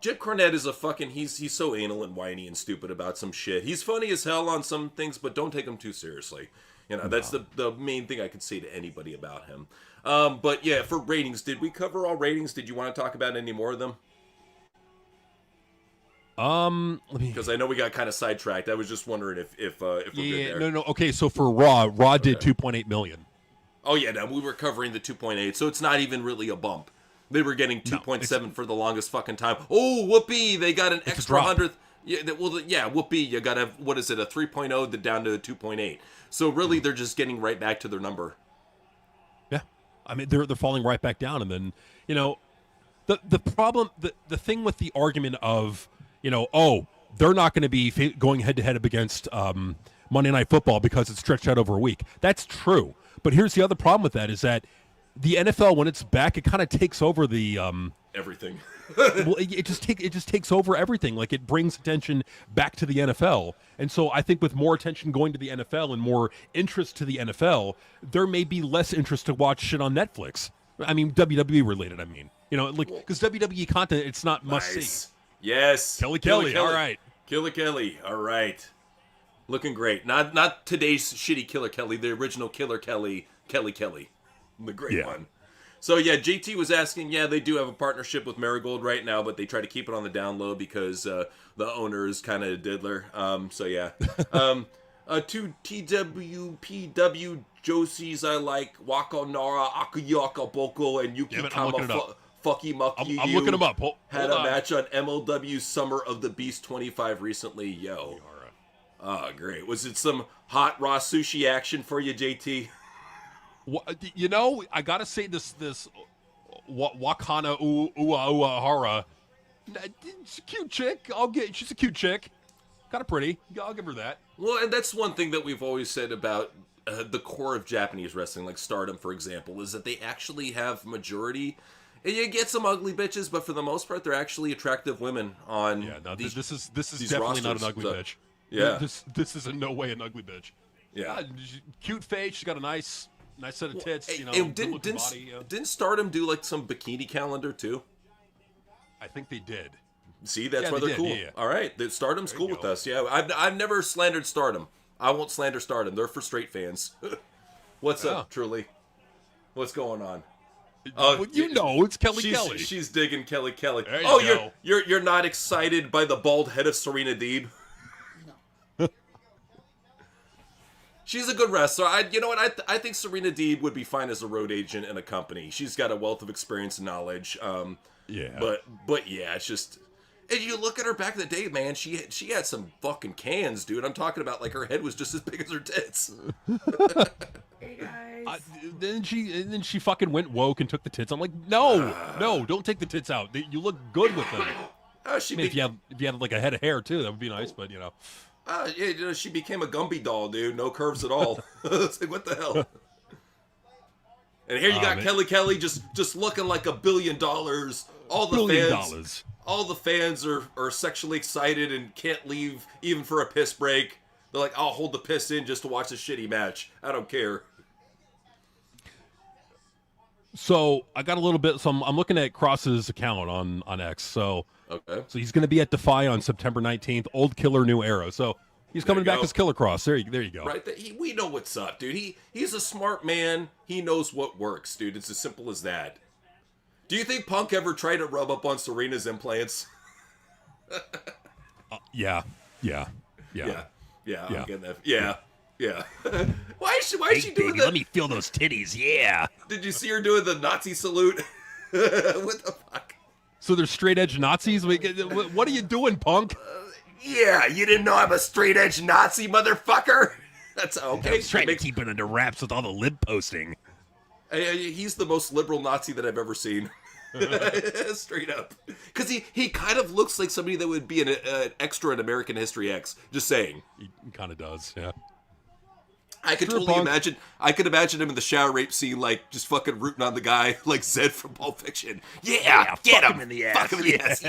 Jim Cornette is a fucking. He's so anal and whiny and stupid about some shit. He's funny as hell on some things, but don't take him too seriously. That's the main thing I could say to anybody about him. But yeah, for ratings, did we cover all ratings? Did you want to talk about any more of them? Because I know we got kind of sidetracked. I was just wondering if we're good there. No. Okay, so for Raw did 2.8 million. Oh yeah, no, we were covering the 2.8, so it's not even really a bump. They were getting 2.7 for the longest fucking time. Oh, whoopee! They got an extra 100th. Yeah, whoopee! You got a, what is it, a 3.0 down to a 2.8. So really, they're just getting right back to their number. Yeah, I mean they're falling right back down, and then the problem, the thing with the argument of they're not going to be going head to head up against Monday Night Football because it's stretched out over a week. That's true, but here's the other problem with that is that the NFL, when it's back, it kind of takes over the everything. Well, it just takes over everything. Like, it brings attention back to the NFL, and so I think with more attention going to the NFL and more interest to the NFL, there may be less interest to watch shit on Netflix. I mean, WWE related. I mean, because WWE content, it's not must see. Yes, Kelly. All right, Killer Kelly. All right, looking great. Not today's shitty Killer Kelly. The original Killer Kelly, the great one. So yeah, JT was asking, yeah, they do have a partnership with Marigold right now, but they try to keep it on the down low because the owner is kind of a diddler. So yeah. Two TWPW Josies I like, Waka Nara, Akayaka Boko, and Yuki Kama Fucky Mucky. I'm looking them up. Had a match on MLW Summer of the Beast 25 recently. Yo. Oh, great. Was it some hot raw sushi action for you, JT? I gotta say this Wakana Uahara. She's a cute chick. She's a cute chick. Kind of pretty. I'll give her that. Well, and that's one thing that we've always said about the core of Japanese wrestling, like Stardom, for example, is that they actually have majority. And you get some ugly bitches, but for the most part, they're actually attractive women on. Yeah, no, this is definitely not an ugly bitch. Yeah, this is in no way an ugly bitch. Yeah, cute face. She's got a nice set of tits. Didn't Stardom do like some bikini calendar too? I think they did. See, that's why they're cool. Yeah. All right, Stardom's cool with us. Yeah, I've never slandered Stardom. I won't slander Stardom. They're for straight fans. What's up, Truly? What's going on? Well, it's Kelly. She's digging Kelly. There you go. You're not excited by the bald head of Serena Deeb? No. She's a good wrestler. You know what? I think Serena Deeb would be fine as a road agent in a company. She's got a wealth of experience and knowledge. Yeah. But yeah, it's just. And you look at her back in the day, man. She had some fucking cans, dude. I'm talking about like her head was just as big as her tits. Hey guys. Then she fucking went woke and took the tits. I'm like, no, don't take the tits out. You look good with them. If you had like a head of hair too, that would be nice. But she became a Gumby doll, dude. No curves at all. It's like, what the hell? And here you got Kelly just looking like $1 billion. All the fans are sexually excited and can't leave even for a piss break. They're like, I'll hold the piss in just to watch a shitty match. I don't care. So I got a little bit. So I'm looking at Cross's account on X. So he's going to be at Defy on September 19th. Old Killer, New Era. So he's coming back as Killer Cross. There you go. Right. We know what's up, dude. He's a smart man. He knows what works, dude. It's as simple as that. Do you think Punk ever tried to rub up on Serena's implants? Yeah. I'm getting that. Yeah. Why is she doing that? Let me feel those titties. Yeah. Did you see her doing the Nazi salute? What the fuck? So they're straight edge Nazis? What are you doing, Punk? Yeah, you didn't know I'm a straight edge Nazi, motherfucker? That's okay. I'm trying to keep it under wraps with all the lib posting. He's the most liberal Nazi that I've ever seen. Straight up. Because he kind of looks like somebody that would be an extra in American History X. Just saying. He kind of does, yeah. I could totally imagine. I could imagine him in the shower rape scene, like just fucking rooting on the guy, like Zed from Pulp Fiction. Yeah, get him in the ass. Fuck him in the ass.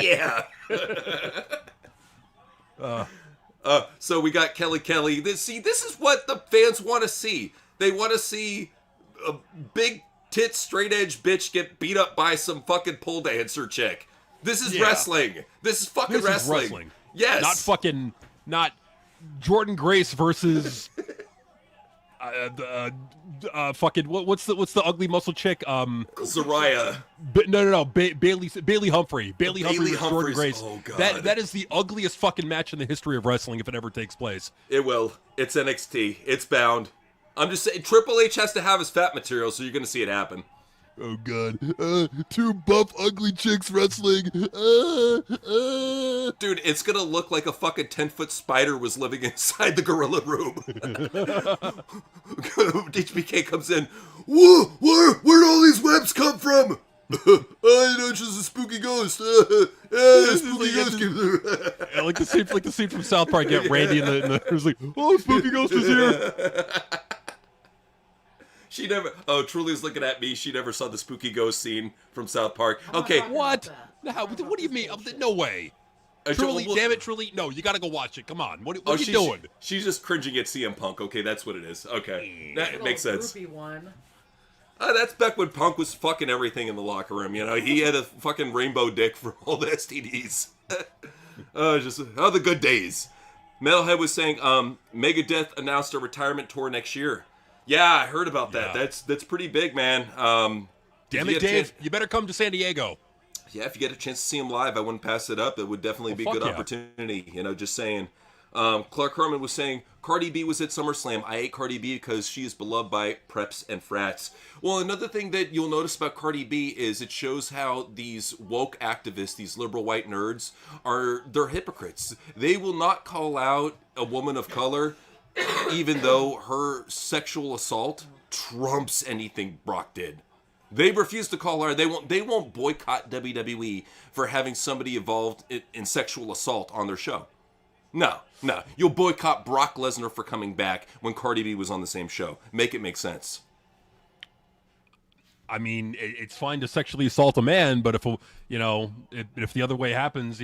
Yeah. So we got Kelly. This is what the fans want to see. They want to see a big tit straight edge bitch get beat up by some fucking pole dancer chick. This is wrestling. This is fucking wrestling. Yes. Not Jordan Grace versus. Fucking what's the ugly muscle chick? Zariah. No. Bailey Humphrey. Bailey Humphrey versus Jordan Grace. Oh god. That is the ugliest fucking match in the history of wrestling if it ever takes place. It will. It's NXT. It's bound. I'm just saying, Triple H has to have his fat material, so you're gonna see it happen. Oh god. Two buff ugly chicks wrestling. Dude, it's gonna look like a fucking 10-foot spider was living inside the gorilla room. HBK comes in. Whoa, where'd all these webs come from? It's just a spooky ghost. Spooky ghost came through. Like the scene from South Park. Get Randy in the it was like, oh, spooky ghost is here. She never. Oh, Truly's looking at me. She never saw the spooky ghost scene from South Park. Okay. What? No, what do you mean? No way. Truly, damn it, Truly. No, you got to go watch it. Come on. What are you doing? She's just cringing at CM Punk. Okay, that's what it is. Okay, that makes sense. One. That's back when Punk was fucking everything in the locker room. You know, he had a fucking rainbow dick for all the STDs. The good days. Metalhead was saying, Megadeth announced a retirement tour next year. Yeah, I heard about that. That's pretty big, man. Damn it, Dave. You better come to San Diego. Yeah, if you get a chance to see him live, I wouldn't pass it up. It would definitely be a good opportunity. You know, just saying. Clark Herman was saying, Cardi B was at SummerSlam. I hate Cardi B because she is beloved by preps and frats. Well, another thing that you'll notice about Cardi B is it shows how these woke activists, these liberal white nerds, they're hypocrites. They will not call out a woman of color even though her sexual assault trumps anything Brock did. They refuse to call her. They won't boycott WWE for having somebody involved in sexual assault on their show. No. You'll boycott Brock Lesnar for coming back when Cardi B was on the same show. Make it make sense. I mean, it's fine to sexually assault a man, but if the other way happens,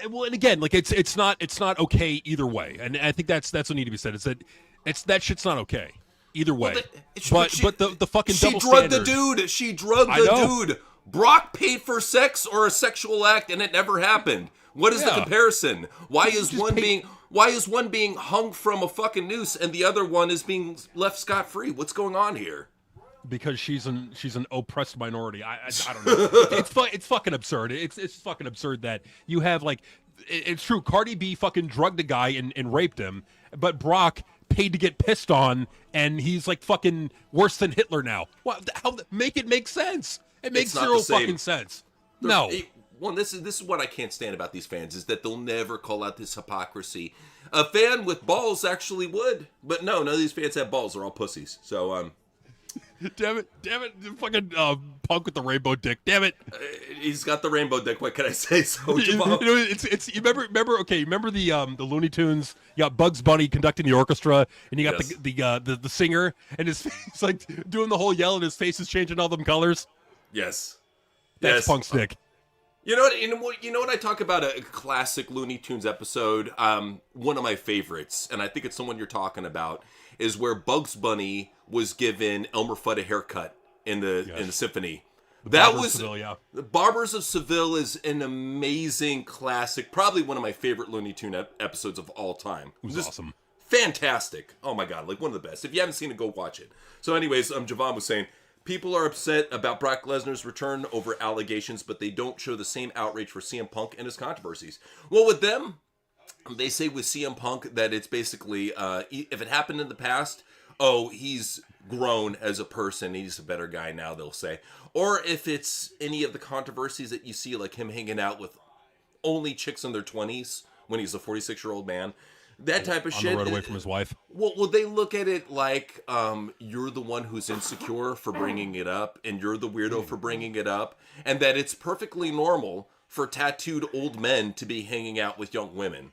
well, and again, like it's not okay either way, and I think that's what needs to be said. That shit's not okay either way. Well, but the fucking double standard. She drugged the dude. Brock paid for sex or a sexual act, and it never happened. What is the comparison? Why is one being hung from a fucking noose and the other one is being left scot-free? What's going on here? Because she's an oppressed minority. I don't know. It's fucking absurd. It's fucking absurd that you have it's true. Cardi B fucking drugged a guy and raped him, but Brock paid to get pissed on, and he's like fucking worse than Hitler now. How make it make sense? It makes zero fucking sense. No. Well, this is what I can't stand about these fans is that they'll never call out this hypocrisy. A fan with balls actually would, but no, none of these fans have balls. They're all pussies. So Damn it, the fucking Punk with the rainbow dick. Damn it. He's got the rainbow dick. What can I say? So You know, it's you remember the Looney Tunes? You got Bugs Bunny conducting the orchestra, and you got the singer, and his face like doing the whole yell, and his face is changing all them colors. Yes, that's Punk's dick. You know what? I talk about a classic Looney Tunes episode. One of my favorites, and I think it's the one you're talking about, is where Bugs Bunny was given Elmer Fudd a haircut in the symphony. That was Seville, The Barbers of Seville is an amazing classic, probably one of my favorite Looney Tune episodes of all time. It was awesome. Fantastic. Oh my god, like one of the best. If you haven't seen it, go watch it. So anyways, Javon was saying, people are upset about Brock Lesnar's return over allegations, but they don't show the same outrage for CM Punk and his controversies. Well, with them, they say with CM Punk that it's basically, if it happened in the past, oh, he's grown as a person, he's a better guy now, they'll say. Or if it's any of the controversies that you see, like him hanging out with only chicks in their 20s when he's a 46-year-old man, that type of shit. On the road away from his wife. Well, they look at it like you're the one who's insecure for bringing it up, and you're the weirdo for bringing it up, and that it's perfectly normal for tattooed old men to be hanging out with young women.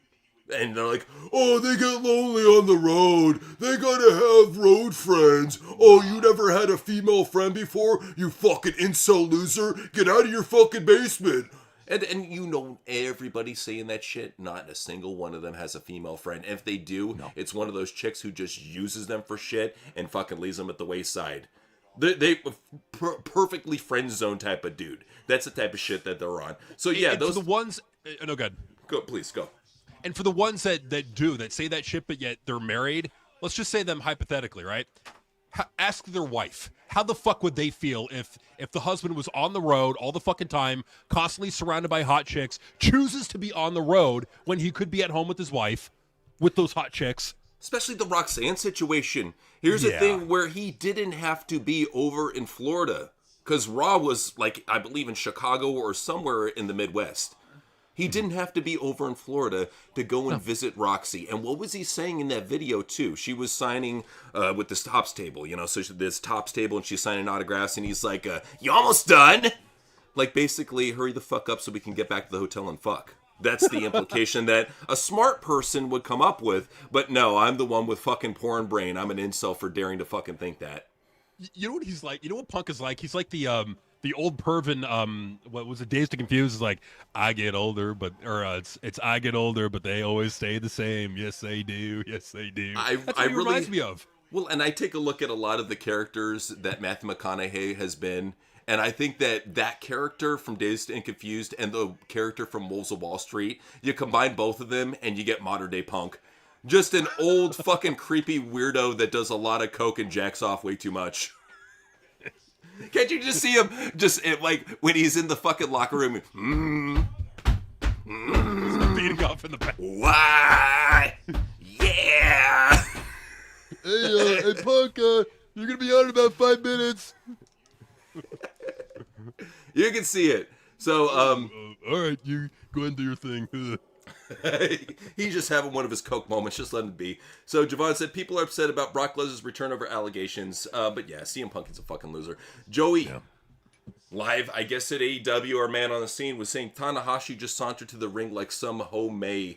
And they're like, oh, they get lonely on the road. They gotta have road friends. Oh, you never had a female friend before? You fucking incel loser. Get out of your fucking basement. And you know everybody saying that shit, not a single one of them has a female friend. And if they do, it's one of those chicks who just uses them for shit and fucking leaves them at the wayside. They perfectly friend zone type of dude. That's the type of shit that they're on. So yeah, those the ones. No, good. Go, please go. And for the ones that say that shit, but yet they're married, let's just say them hypothetically, right? Ask their wife. How the fuck would they feel if the husband was on the road all the fucking time, constantly surrounded by hot chicks, chooses to be on the road when he could be at home with his wife, with those hot chicks? Especially the Roxanne situation. Here's a thing where he didn't have to be over in Florida, because Raw was, like, I believe in Chicago or somewhere in the Midwest. He didn't have to be over in Florida to go and visit Roxy. And what was he saying in that video, too? She was signing with this Tops table, you know, so this Tops table, and she's signing autographs, and he's like, you almost done? Like, basically, hurry the fuck up so we can get back to the hotel and fuck. That's the implication that a smart person would come up with. But no, I'm the one with fucking porn brain. I'm an incel for daring to fucking think that. You know what he's like? You know what Punk is like? He's like the old perv in, what was it, Dazed and Confused? Is like, I get older, it's I get older, but they always stay the same. Yes, they do. Yes, they do. That's what he reminds me of. Well, and I take a look at a lot of the characters that Matthew McConaughey has been, and I think that character from Dazed and Confused and the character from Wolves of Wall Street, you combine both of them and you get modern day Punk. Just an old fucking creepy weirdo that does a lot of coke and jacks off way too much. Can't you just see him like when he's in the fucking locker room? Beating off in the back. Why? Yeah. Hey, Punk, you're gonna be on in about 5 minutes. You can see it. So, all right, you go ahead and do your thing. He's just having one of his coke moments. Just let him be. So Javon said people are upset about Brock Lesnar's return over allegations. But yeah, CM Punk is a fucking loser. Joey, live, I guess at AEW, our man on the scene was saying Tanahashi just sauntered to the ring like some homo.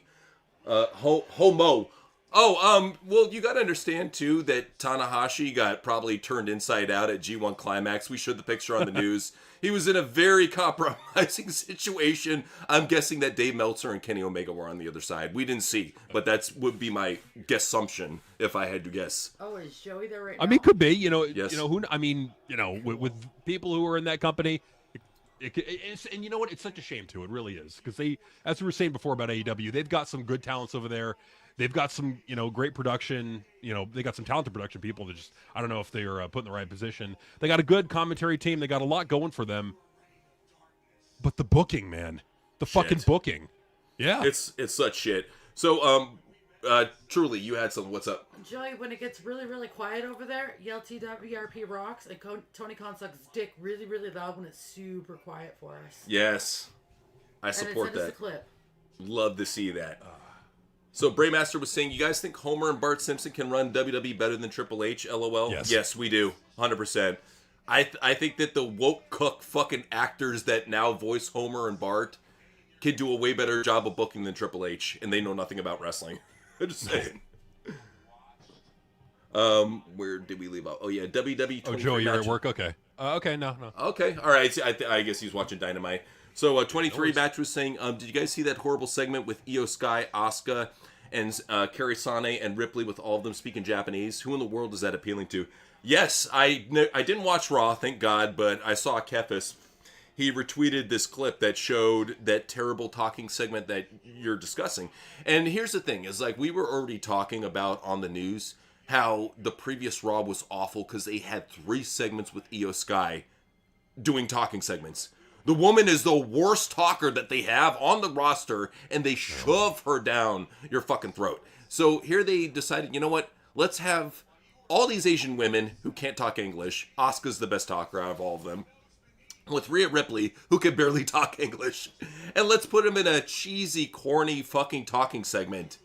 Oh, well, you got to understand, too, that Tanahashi got probably turned inside out at G1 Climax. We showed the picture on the news. He was in a very compromising situation. I'm guessing that Dave Meltzer and Kenny Omega were on the other side. We didn't see, but that would be my guesssumption if I had to guess. Oh, is Joey there right now? I mean, could be. You know, yes. With people who are in that company, and you know what? It's such a shame, too. It really is. Because they, as we were saying before about AEW, they've got some good talents over there. They've got some, great production. They got some talented production people that just, I don't know if they're put in the right position. They got a good commentary team. They got a lot going for them. But the booking, man. The fucking booking. Yeah. It's such shit. So, Truly, you had some. What's up? Joey, when it gets really, really quiet over there, yell TWRP rocks, and Tony Khan sucks dick really, really loud when it's super quiet for us. Yes. I support that. Us a clip. Love to see that. So Braymaster was saying, you guys think Homer and Bart Simpson can run WWE better than Triple H? LOL. Yes. Yes, we do. 100%. I think that the woke cook fucking actors that now voice Homer and Bart can do a way better job of booking than Triple H, and they know nothing about wrestling. I'm just saying. Where did we leave off? Oh yeah, WWE. Oh, Joe, you're at work. Okay. Okay. No. Okay. All right. I guess he's watching Dynamite. So 23 match was saying. Did you guys see that horrible segment with Io Sky, Asuka, and Kairi Sane and Ripley with all of them speaking Japanese? Who in the world is that appealing to? Yes, I didn't watch Raw, thank God, but I saw Kefis. He retweeted this clip that showed that terrible talking segment that you're discussing. And here's the thing, is like we were already talking about on the news how the previous Raw was awful because they had 3 segments with Io Sky doing talking segments. The woman is the worst talker that they have on the roster, and they shove her down your fucking throat. So here they decided, you know what? Let's have all these Asian women who can't talk English. Asuka's the best talker out of all of them. With Rhea Ripley, who can barely talk English. And let's put them in a cheesy, corny fucking talking segment.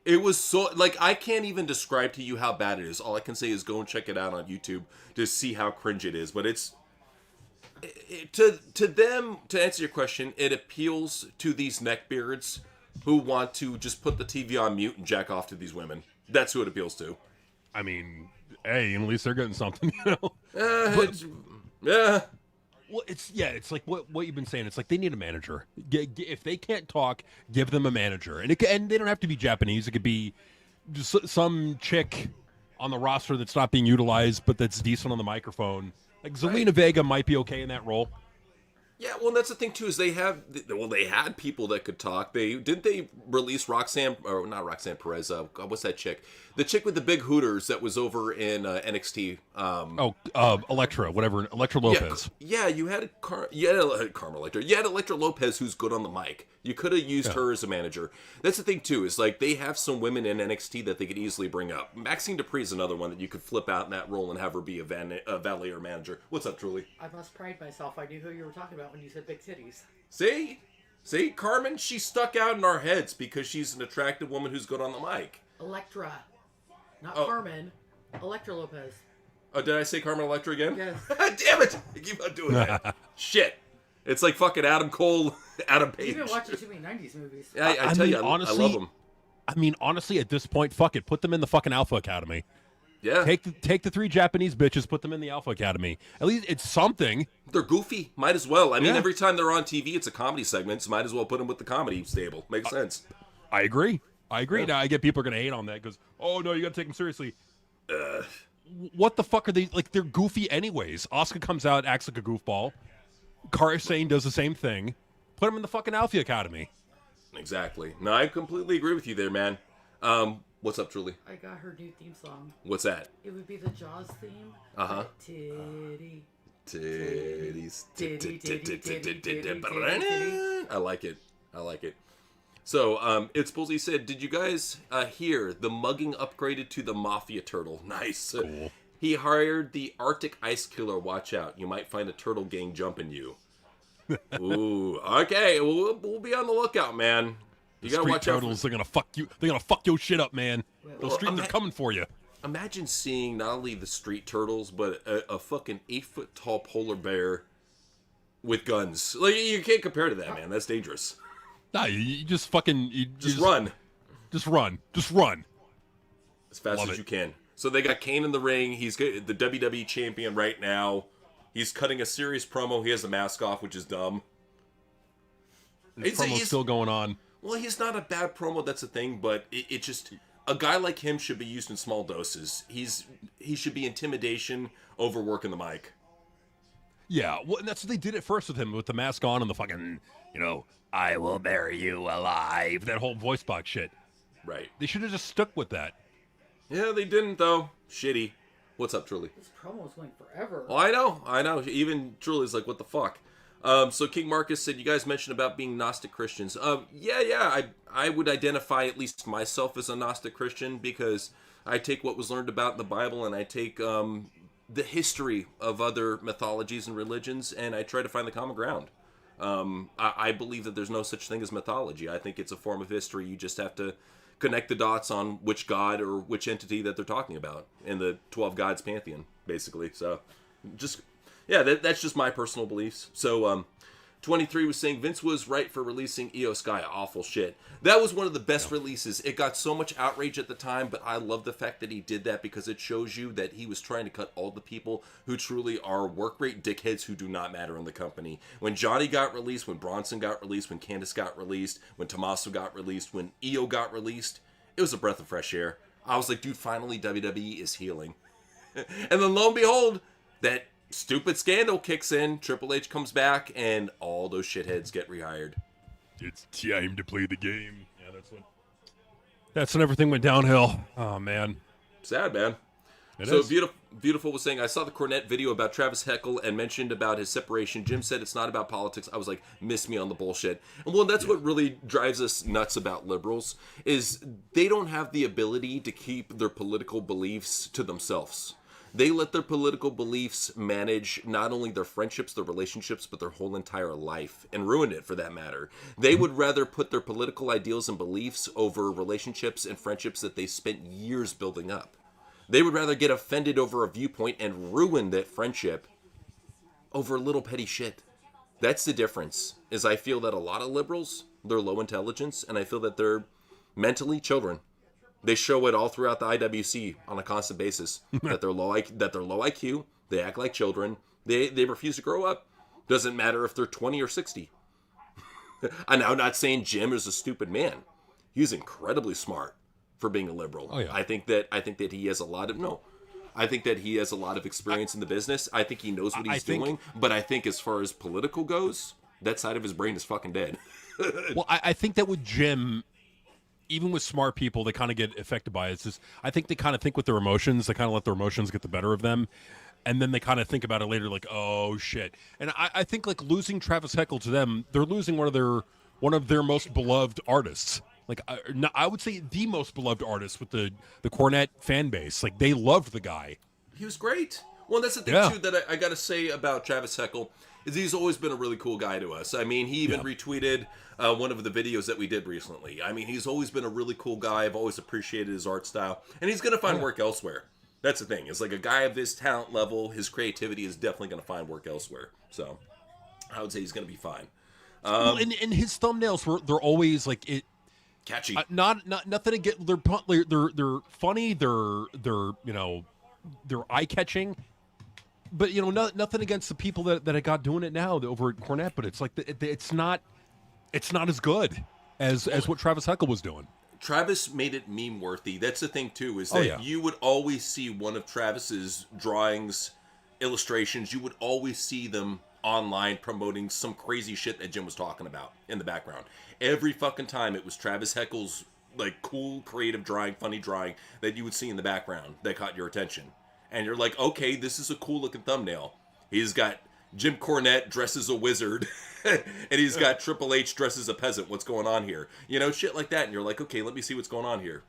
It was so, like, I can't even describe to you how bad it is. All I can say is go and check it out on YouTube to see how cringe it is. But it's, to them, to answer your question, it appeals to these neckbeards who want to just put the TV on mute and jack off to these women. That's who it appeals to. I mean, hey, at least they're getting something, you know? Yeah. Well, it's like what you've been saying. It's like they need a manager. If they can't talk, give them a manager. And they don't have to be Japanese. It could be just some chick on the roster that's not being utilized, but that's decent on the microphone. Like Zelina Vega might be okay in that role. Yeah, well, that's the thing too is they had people that could talk. They release Roxanne, or not Roxanne Perez. What's that chick? The chick with the big hooters that was over in NXT. Elektra, whatever, Elektra Lopez. Yeah, you had Carmel Electra. You had Elektra Lopez, who's good on the mic. You could have used her as a manager. That's the thing too is like they have some women in NXT that they could easily bring up. Maxine Dupree is another one that you could flip out in that role and have her be a valet or manager. What's up, Truly? I must pride myself. I knew who you were talking about when you said big titties. See, Carmen, she stuck out in our heads because she's an attractive woman who's good on the mic. Elektra. Not Carmen. Elektra Lopez. Oh, did I say Carmen Electra again? Yes. Damn it! I keep on doing that. Shit. It's like fucking Adam Cole, Adam Page. You've been watching too many 90s movies. I tell you, honestly, I love them. I mean, honestly, at this point, fuck it. Put them in the fucking Alpha Academy. Yeah. Take the 3 Japanese bitches, put them in the Alpha Academy. At least it's something. They're goofy. Might as well. I mean, every time they're on TV, it's a comedy segment, so might as well put them with the comedy stable. Makes sense. I agree. Yeah. Now, I get people are going to hate on that because, oh, no, you got to take them seriously. What the fuck are they? Like, they're goofy anyways. Asuka comes out, acts like a goofball. Kairi Sane does the same thing. Put them in the fucking Alpha Academy. Exactly. No, I completely agree with you there, man. What's up, Truly? I got her new theme song. What's that? It would be the Jaws theme. Uh-huh. Titty. Titties. Titty. I like it. So, it supposedly said, did you guys hear the mugging upgraded to the Mafia Turtle? Nice. Cool. He hired the Arctic Ice Killer. Watch out. You might find a turtle gang jumping you. Ooh. Okay. We'll be on the lookout, man. You gotta watch out. Turtles, they're gonna fuck you. They're gonna fuck your shit up, man. Those streets are coming for you. Imagine seeing not only the street turtles, but a fucking 8-foot tall polar bear with guns. Like you can't compare to that, man. That's dangerous. Nah, you just fucking just run. Just run as fast as you can. So they got Kane in the ring. He's the WWE champion right now. He's cutting a serious promo. He has the mask off, which is dumb. The promo's still going on. Well, he's not a bad promo. That's the thing, but it just a guy like him should be used in small doses. He should be intimidation over working the mic. Yeah, well, and that's what they did at first with him, with the mask on and the fucking, I will bury you alive. That whole voice box shit. Right. They should have just stuck with that. Yeah, they didn't, though. Shitty. What's up, Truly? This promo is going forever. Oh, I know. Even Truly's like, what the fuck? So King Marcus said, you guys mentioned about being Gnostic Christians. Yeah. I would identify at least myself as a Gnostic Christian because I take what was learned about in the Bible and I take the history of other mythologies and religions and I try to find the common ground. I believe that there's no such thing as mythology. I think it's a form of history. You just have to connect the dots on which god or which entity that they're talking about in the 12 gods pantheon, basically. So, just yeah, that's just my personal beliefs. So, 23 was saying Vince was right for releasing Io Sky. Awful shit. That was one of the best releases. It got so much outrage at the time, but I love the fact that he did that because it shows you that he was trying to cut all the people who truly are work rate dickheads who do not matter in the company. When Johnny got released, when Bronson got released, when Candice got released, when Tommaso got released, when Io got released, it was a breath of fresh air. I was like, dude, finally WWE is healing. And then lo and behold, that stupid scandal kicks in, Triple H comes back, and all those shitheads get rehired. It's time to play the game. Yeah, that's when everything went downhill. Oh, man. Sad, man. It so is. Beautiful was saying, I saw the Cornette video about Travis Heckle and mentioned about his separation. Jim said it's not about politics. I was like, miss me on the bullshit. And well, that's what really drives us nuts about liberals, is they don't have the ability to keep their political beliefs to themselves. They let their political beliefs manage not only their friendships, their relationships, but their whole entire life, and ruin it for that matter. They would rather put their political ideals and beliefs over relationships and friendships that they spent years building up. They would rather get offended over a viewpoint and ruin that friendship over little petty shit. That's the difference, is I feel that a lot of liberals, they're low intelligence, and I feel that they're mentally children. They show it all throughout the IWC on a constant basis that they're low IQ. They act like children. They refuse to grow up. Doesn't matter if they're 20 or 60. And I'm not saying Jim is a stupid man. He's incredibly smart for being a liberal. Oh, yeah. I think that he has a lot of experience in the business. I think he knows what he's doing. But I think as far as political goes, that side of his brain is fucking dead. Well, I think that with Jim, even with smart people, they kind of get affected by it. It's just, I think they kind of think with their emotions. They kind of let their emotions get the better of them. And then they kind of think about it later like, oh, shit. And I think like losing Travis Heckle to them, they're losing one of their most beloved artists. Like, I would say the most beloved artist with the Cornette fan base. Like, they loved the guy. He was great. Well, that's the thing, too, that I got to say about Travis Heckle, is he's always been a really cool guy to us. I mean, he even retweeted one of the videos that we did recently. I mean, he's always been a really cool guy. I've always appreciated his art style. And he's going to find work elsewhere. That's the thing. It's like a guy of his talent level, his creativity is definitely going to find work elsewhere. So, I would say he's going to be fine. Well, and his thumbnails, they're always like... catchy. Not nothing to get. They're funny. They're eye-catching. But nothing against the people that I got doing it now over at Cornette. But it's like it's not as good as what Travis Heckle was doing. Travis made it meme worthy. That's the thing too, is that you would always see one of Travis's drawings, illustrations. You would always see them online promoting some crazy shit that Jim was talking about in the background. Every fucking time it was Travis Heckle's like cool, creative drawing, funny drawing that you would see in the background that caught your attention. And you're like, okay, this is a cool looking thumbnail. He's got Jim Cornette dressed as a wizard and he's got Triple H dressed as a peasant. What's going on here? Shit like that. And you're like, okay, let me see what's going on here.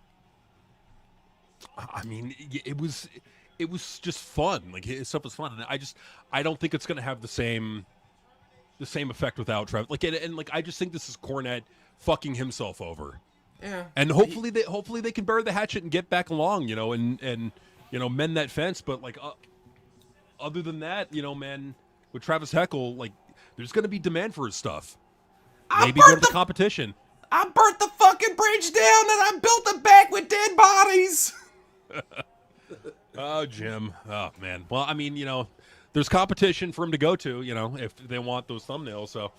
I mean, it was just fun. Like, his stuff was fun. And I don't think it's going to have the same effect without Travis. Like, and I just think this is Cornette fucking himself over. Yeah. And hopefully they can bury the hatchet and get back along, and mend that fence. But like, other than that, man, with Travis Heckle, like, there's going to be demand for his stuff. Maybe go to the competition. I burnt the fucking bridge down and I built it back with dead bodies. Oh, Jim. Oh, man. Well, I mean, there's competition for him to go to, if they want those thumbnails. So,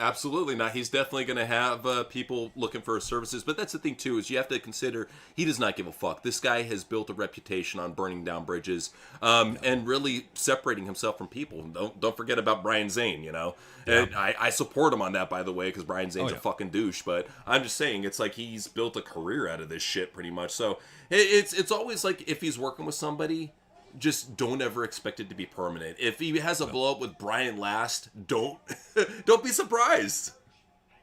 Absolutely not. He's definitely going to have people looking for his services. But that's the thing, too, is you have to consider he does not give a fuck. This guy has built a reputation on burning down bridges and really separating himself from people. Don't forget about Brian Zane, Yeah. And I support him on that, by the way, because Brian Zane's a fucking douche. But I'm just saying, it's like he's built a career out of this shit pretty much. So it's always like if he's working with somebody, just don't ever expect it to be permanent. If he has a blow up with Brian Last, don't be surprised.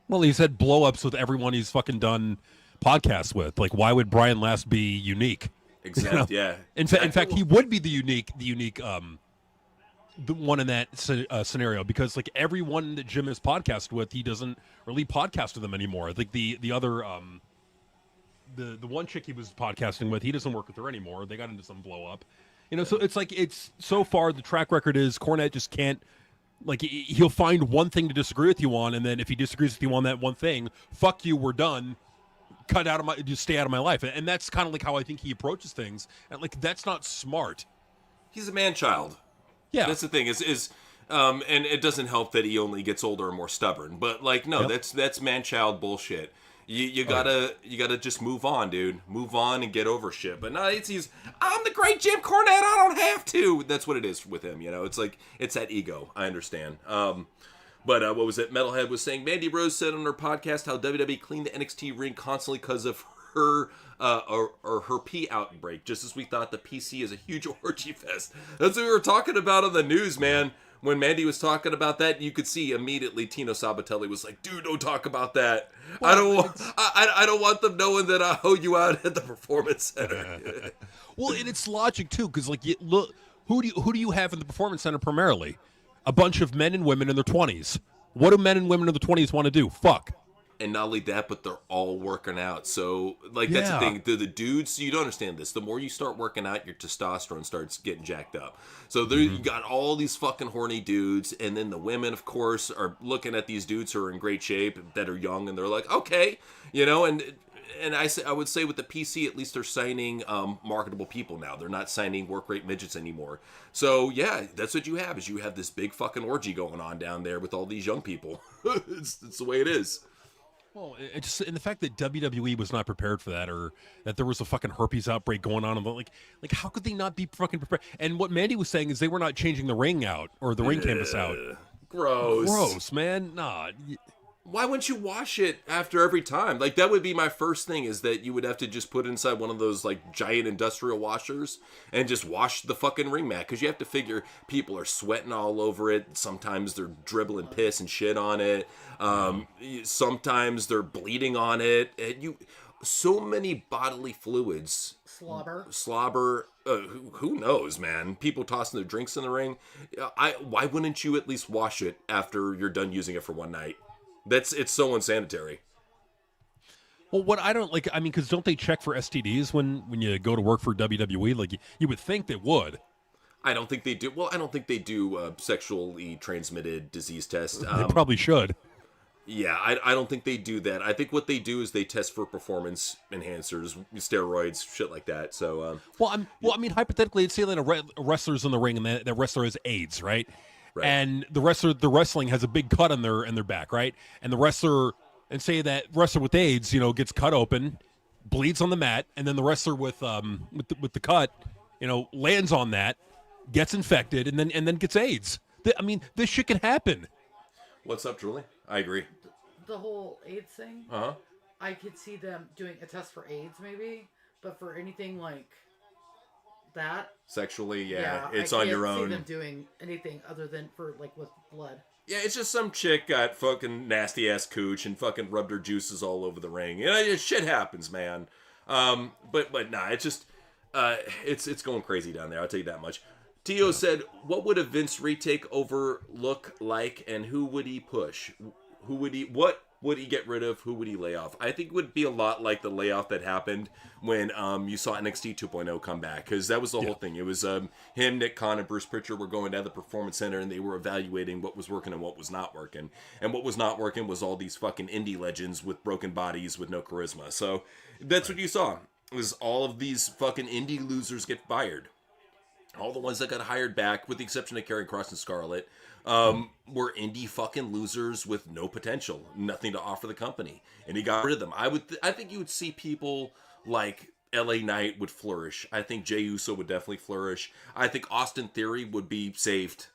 Well, he's had blow ups with everyone he's fucking done podcasts with. Like, why would Brian Last be unique? Exactly. Yeah. In fact, he would be the unique, the one in that scenario, because like everyone that Jim has podcasted with, he doesn't really podcast with them anymore. Like the other the one chick he was podcasting with, he doesn't work with her anymore. They got into some blow up. So it's like it's so far the track record is Cornette just can't. Like, he'll find one thing to disagree with you on, and then if he disagrees with you on that one thing, fuck you, we're done. Cut out of just stay out of my life. And that's kind of like how I think he approaches things. And like, that's not smart. He's a man-child. Yeah. That's the thing, and it doesn't help that he only gets older and more stubborn. But, like, no, that's man-child bullshit. You gotta just move on, dude. Move on and get over shit. But no, he's I'm the great Jim Cornette. I don't have to. That's what it is with him. It's like it's that ego. I understand. But what was it? Metalhead was saying Mandy Rose said on her podcast how WWE cleaned the NXT ring constantly because of her or her pee outbreak. Just as we thought the PC is a huge orgy fest. That's what we were talking about on the news, man. When Mandy was talking about that, you could see immediately Tino Sabatelli was like, "Dude, don't talk about that. Well, I don't want them knowing that I owe you out at the Performance Center." Well, and it's logic too, because like, look, who do you have in the Performance Center primarily? A bunch of men and women in their 20s. What do men and women in their 20s want to do? Fuck. And not only that, but they're all working out. So, like, that's the thing. The dudes, you don't understand this. The more you start working out, your testosterone starts getting jacked up. So, there you got all these fucking horny dudes. And then the women, of course, are looking at these dudes who are in great shape, that are young. And they're like, okay. And I would say with the PC, at least they're signing marketable people now. They're not signing work rate midgets anymore. So, yeah, that's what you have, is you have this big fucking orgy going on down there with all these young people. It's the way it is. Well, and the fact that WWE was not prepared for that, or that there was a fucking herpes outbreak going on, like how could they not be fucking prepared? And what Mandy was saying is they were not changing the ring out or the ring canvas out. Gross, man. Nah. Why wouldn't you wash it after every time? Like, that would be my first thing, is that you would have to just put it inside one of those, like, giant industrial washers and just wash the fucking ring mat. Because you have to figure people are sweating all over it. Sometimes they're dribbling piss and shit on it. Sometimes they're bleeding on it. So many bodily fluids. Slobber. Who knows, man? People tossing their drinks in the ring. Why wouldn't you at least wash it after you're done using it for one night? It's so unsanitary. Well, what I don't like, I mean, because don't they check for STDs when you go to work for WWE? Like, you would think they would. I don't think they do. Well, I don't think they do sexually transmitted disease tests. They probably should. Yeah, I don't think they do that. I think what they do is they test for performance enhancers, steroids, shit like that. So, I mean, hypothetically, let's say that a wrestler's in the ring and that wrestler has AIDS, right? Right. And the wrestling has a big cut on their back, right? And the wrestler, and say that wrestler with AIDS, gets cut open, bleeds on the mat, and then the wrestler with the cut, lands on that, gets infected, and then gets AIDS. I mean, this shit can happen. What's up, Julie? I agree. The whole AIDS thing. I could see them doing a test for AIDS, maybe, but for anything like that, sexually, it's on your own. I can't see them doing anything other than for, like, with blood. Yeah, it's just some chick got fucking nasty ass cooch and fucking rubbed her juices all over the ring. Shit happens, man. But nah, it's just it's going crazy down there. I'll tell you that much. Tio said, "What would a Vince retake over look like, and who would he push? What would he get rid of? Who would he lay off?" I think it would be a lot like the layoff that happened when you saw NXT 2.0 come back, because that was the whole thing. It was him, Nick Khan, and Bruce Pritchard were going down to the Performance Center, and they were evaluating what was working and what was not working. And what was not working was all these fucking indie legends with broken bodies with no charisma. So that's what you saw, was all of these fucking indie losers get fired. All the ones that got hired back, with the exception of Karrion Cross and Scarlett, were indie fucking losers with no potential, nothing to offer the company, and he got rid of them. I think you would see people like LA Knight would flourish. I think Jey Uso would definitely flourish. I think Austin Theory would be saved.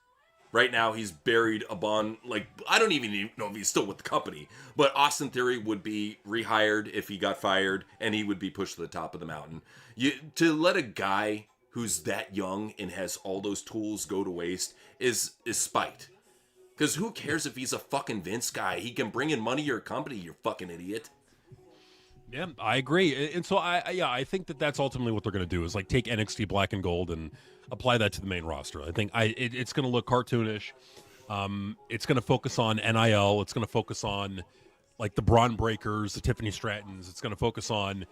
Right now, he's buried upon, like, I don't even know if he's still with the company, but Austin Theory would be rehired if he got fired, and he would be pushed to the top of the mountain. To let a guy who's that young and has all those tools go to waste is spite. Because who cares if he's a fucking Vince guy? He can bring in money to your company, you fucking idiot. Yeah, I agree. And so I think that's ultimately what they're going to do, is like take NXT Black and Gold and apply that to the main roster. I think it's going to look cartoonish. It's going to focus on NIL. It's going to focus on, like, the Braun Breakers, the Tiffany Strattons. It's going to focus on,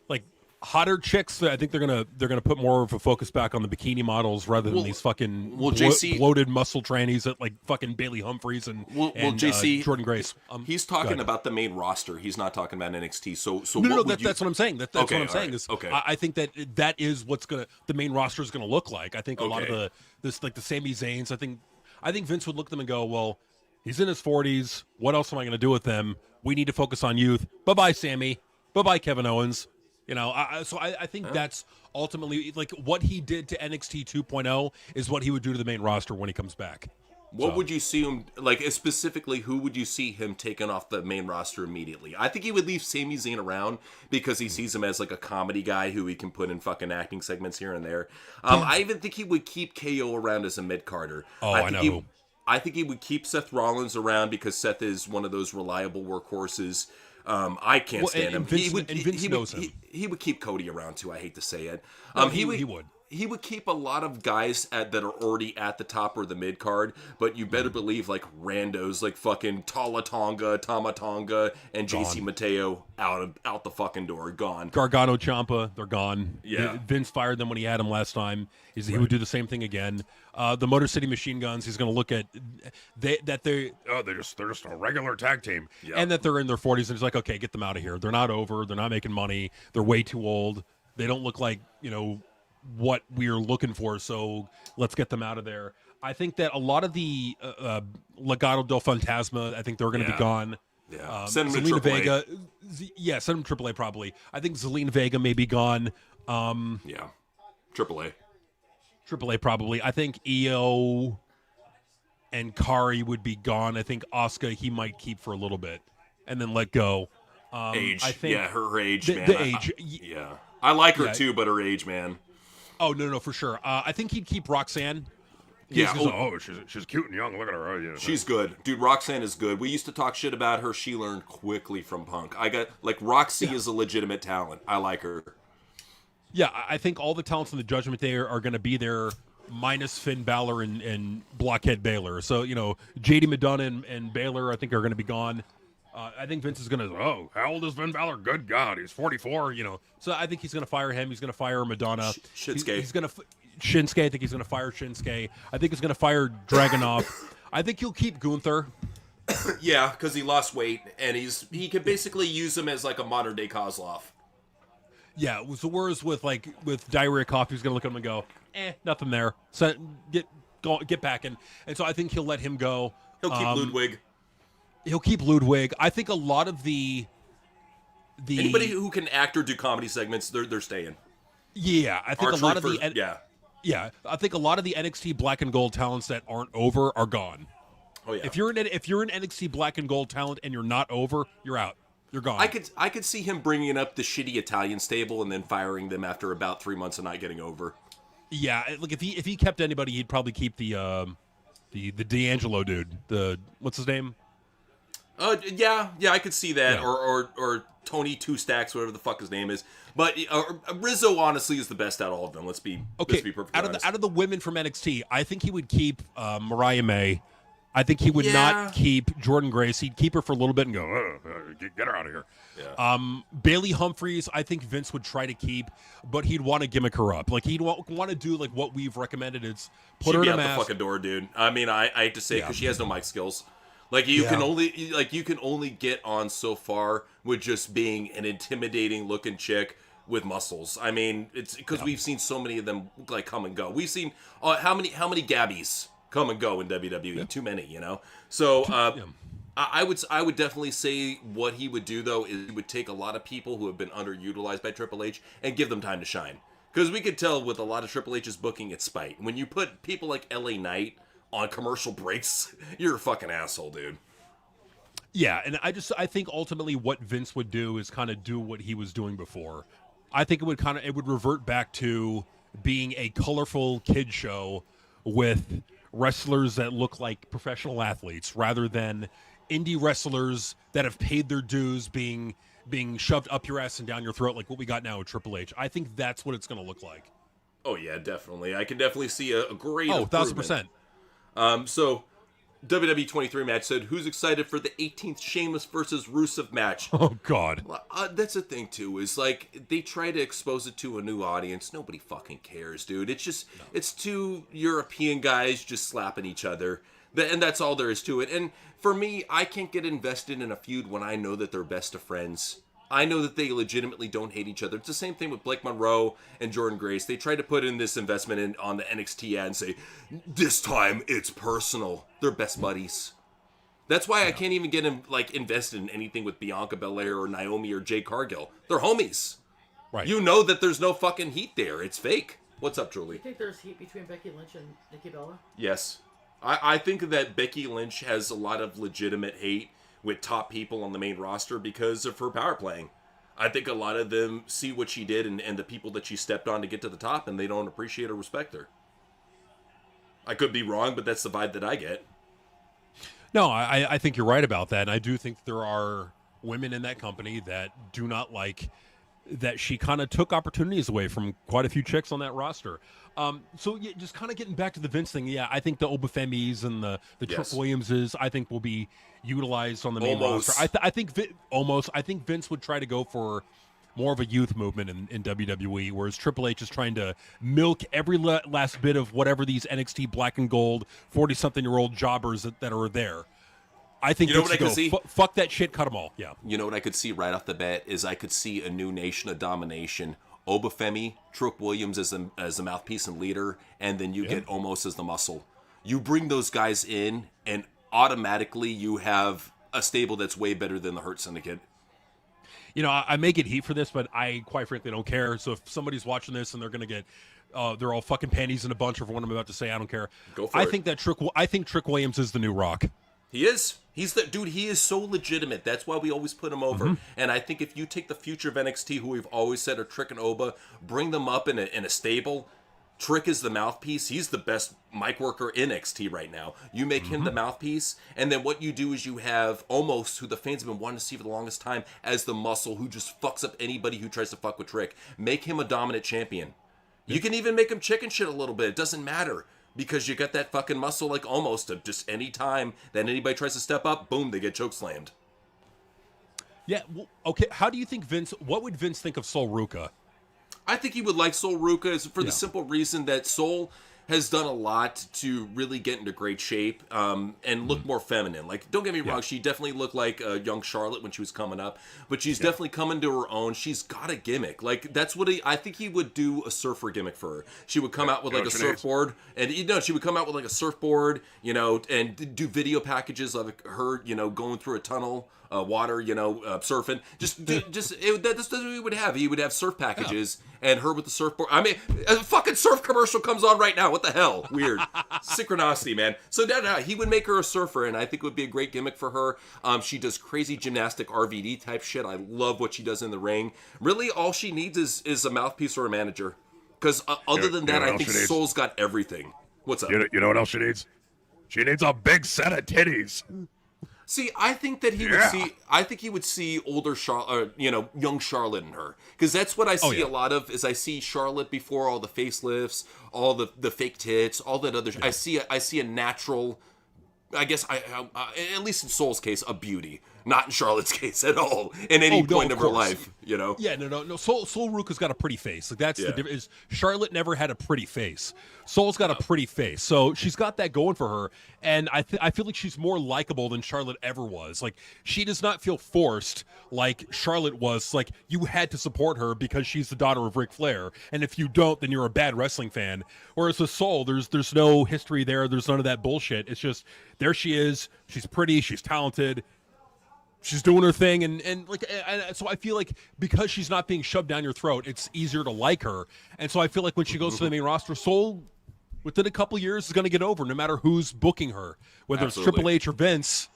like, Hotter chicks, I think they're gonna put more of a focus back on the bikini models rather than these fucking JC bloated muscle trannies that like fucking Bailey Humphries and JC Jordan Grace. He's talking about the main roster. He's not talking about NXT. So that's what I'm saying. That's what I'm saying. Right. I think that is what's the main roster is gonna look like. I think a lot of the Sami Zayns. I think Vince would look at them and go, well, he's in his 40s. What else am I gonna do with them? We need to focus on youth. Bye bye Sammy. Bye bye Kevin Owens. You know, I think that's ultimately like what he did to NXT 2.0 is what he would do to the main roster when he comes back. What would you see him, like, specifically, who would you see him taking off the main roster immediately? I think he would leave Sami Zayn around because he sees him as, like, a comedy guy who he can put in fucking acting segments here and there. I even think he would keep KO around as a mid-carder. I know. I think he would keep Seth Rollins around because Seth is one of those reliable workhorses. I can't stand him. Vince knows him. He would keep Cody around too. I hate to say it. He would. He would keep a lot of guys that are already at the top or the mid card, but you better believe like randos like fucking Tama Tonga, and JC Mateo out the fucking door, gone. Gargano, Ciampa, they're gone. Yeah. Vince fired them when he had them last time. He would do the same thing again. The Motor City Machine Guns, he's going to look at they're just a regular tag team, and that they're in their 40s, and he's like, okay, get them out of here. They're not over. They're not making money. They're way too old. They don't look like what we're looking for, so let's get them out of there. I think that a lot of the Legado del Fantasma, I think they're going to be gone. Yeah, send them to Zelina AAA. Vega, send them to AAA probably. I think Zelina Vega may be gone. Yeah, AAA. AAA probably. I think EO and Kari would be gone. I think Asuka he might keep for a little bit and then let go. Age, I think her age, man. The age, I like her too, but her age, man. Oh no, for sure. I think he'd keep Roxanne. Yeah. She's cute and young. Look at her. Yeah. She's good, dude. Roxanne is good. We used to talk shit about her. She learned quickly from Punk. Roxy is a legitimate talent. I like her. Yeah, I think all the talents in the Judgment Day are going to be there, minus Finn Balor and Blockhead Baylor. So JD Madonna and Baylor, I think, are going to be gone. I think Vince is going to, how old is Finn Balor? Good God, he's 44, So I think he's going to fire him. He's going to fire Madonna. Shinsuke. He's going to Shinsuke. I think he's going to fire Shinsuke. I think he's going to fire Dragunov. I think he'll keep Gunther. Yeah, because he lost weight, and he can basically use him as like a modern day Kozlov. Yeah, so whereas with Diarrhea Coffee, he's going to look at him and go, nothing there. So get back in. And so I think he'll let him go. He'll keep Ludwig. He'll keep Ludwig. I think a lot of the anybody who can act or do comedy segments, they're staying. Yeah, I think I think a lot of the NXT Black and Gold talents that aren't over are gone. Oh yeah. If you're an NXT Black and Gold talent and you're not over, you're out. You're gone. I could see him bringing up the shitty Italian stable and then firing them after about 3 months of not getting over. Yeah, like if he kept anybody, he'd probably keep the D'Angelo dude. What's his name? Yeah, I could see that. Yeah. Or Tony Two Stacks, whatever the fuck his name is. But Rizzo honestly is the best out of all of them. Let's be perfectly honest. Out of the women from NXT, I think he would keep Mariah May. I think he would not keep Jordan Grace. He'd keep her for a little bit and go, get her out of here. Yeah. Bailey Humphries, I think Vince would try to keep, but he'd want to gimmick her up. Like he'd want to do like what we've recommended. It's put her in a mask. She'd be out the fucking door, dude. I mean, I hate to say it because she has no mic skills. Like you can only get on so far with just being an intimidating looking chick with muscles. I mean, it's because we've seen so many of them like come and go. We've seen how many Gabbies come and go in WWE. Yeah. Too many, So I would definitely say what he would do though is he would take a lot of people who have been underutilized by Triple H and give them time to shine. Because we could tell with a lot of Triple H's booking, it's spite. When you put people like LA Knight on commercial breaks, you're a fucking asshole, dude. Yeah, and I think ultimately what Vince would do is kind of do what he was doing before. I think it would revert back to being a colorful kid show with wrestlers that look like professional athletes rather than indie wrestlers that have paid their dues being shoved up your ass and down your throat like what we got now with Triple H. I think that's what it's going to look like. Oh yeah, definitely. I can definitely see a great 1,000%. So WWE 23 match said, who's excited for the 18th Sheamus versus Rusev match? Oh, God. That's the thing, too, is like, they try to expose it to a new audience. Nobody fucking cares, dude. It's just, it's two European guys just slapping each other. And that's all there is to it. And for me, I can't get invested in a feud when I know that they're best of friends. I know that they legitimately don't hate each other. It's the same thing with Blake Monroe and Jordan Grace. They tried to put in this investment on the NXT ad and say, this time it's personal. They're best buddies. That's why I can't even get invested in anything with Bianca Belair or Naomi or Jade Cargill. They're homies. Right. You know that there's no fucking heat there. It's fake. What's up, Julie? You think there's heat between Becky Lynch and Nikki Bella? Yes. I think that Becky Lynch has a lot of legitimate hate with top people on the main roster because of her power playing. I think a lot of them see what she did and the people that she stepped on to get to the top, and they don't appreciate or respect her. I could be wrong, but that's the vibe that I get. No, I think you're right about that. And I do think there are women in that company that do not like that she kind of took opportunities away from quite a few chicks on that roster. So yeah, just kind of getting back to the Vince thing. Yeah, I think the Obafemis and the Trick Williamses, I think will be utilized on the main roster. I think Vince would try to go for more of a youth movement in WWE, whereas Triple H is trying to milk every last bit of whatever these NXT black and gold 40-something-year-old jobbers that are there. I think, you know what I could see? Fuck that shit, cut them all. Yeah. You know what I could see right off the bat is I could see a new nation of domination. Obafemi, Trick Williams as the mouthpiece and leader, and then you get Omos as the muscle. You bring those guys in, and automatically you have a stable that's way better than the Hurt Syndicate. You know, I may get heat for this, but I quite frankly don't care. So if somebody's watching this and they're going to get, they're all fucking panties in a bunch over what I'm about to say, I don't care. Go for it. I think Trick Williams is the new Rock. He is. He's the dude. He is so legitimate. That's why we always put him over. Mm-hmm. And I think if you take the future of NXT, who we've always said are Trick and Oba, bring them up in a stable. Trick is the mouthpiece. He's the best mic worker in NXT right now. You make him the mouthpiece, and then what you do is you have Omos, who the fans have been wanting to see for the longest time, as the muscle who just fucks up anybody who tries to fuck with Trick. Make him a dominant champion. You can even make him chicken shit a little bit. It doesn't matter. Because you got that fucking muscle like almost of just any time that anybody tries to step up, boom, they get chokeslammed. Yeah, well, okay. How do you think what would Vince think of Sol Ruca? I think he would like Sol Ruca for the simple reason that Sol has done a lot to really get into great shape and look more feminine. Like, don't get me wrong, she definitely looked like a young Charlotte when she was coming up, but she's definitely coming to her own. She's got a gimmick. Like, that's what I think he would do a surfer gimmick for her. She would come out with like a surfboard, and she would come out with like a surfboard, and do video packages of her, going through a tunnel. Water, surfing. That's what he would have. He would have surf packages and her with the surfboard. I mean, a fucking surf commercial comes on right now. What the hell? Weird. Synchronicity, man. So he would make her a surfer, and I think it would be a great gimmick for her. She does crazy gymnastic RVD type shit. I love what she does in the ring. Really, all she needs is a mouthpiece or a manager. Because other than that, I think Sol's got everything. What's up? You know what else she needs? She needs a big set of titties. See, I think that he would see. I think he would see older Charlotte, young Charlotte in her, because that's what I see a lot of. Is I see Charlotte before all the facelifts, all the fake tits, all that other. I see a natural. I guess at least in Sol's case, a beauty. Not in Charlotte's case at all. In any point of her life, Yeah, no. Sol Ruca's got a pretty face. Like that's the difference. Charlotte never had a pretty face. Sol's got a pretty face, so she's got that going for her. And I feel like she's more likable than Charlotte ever was. Like she does not feel forced like Charlotte was. Like you had to support her because she's the daughter of Ric Flair, and if you don't, then you're a bad wrestling fan. Whereas with Sol, there's no history there. There's none of that bullshit. It's just there she is. She's pretty. She's talented. She's doing her thing, and so I feel like because she's not being shoved down your throat, it's easier to like her. And so I feel like when she goes to the main roster, Sol, within a couple years, is going to get over, no matter who's booking her, whether it's Triple H or Vince.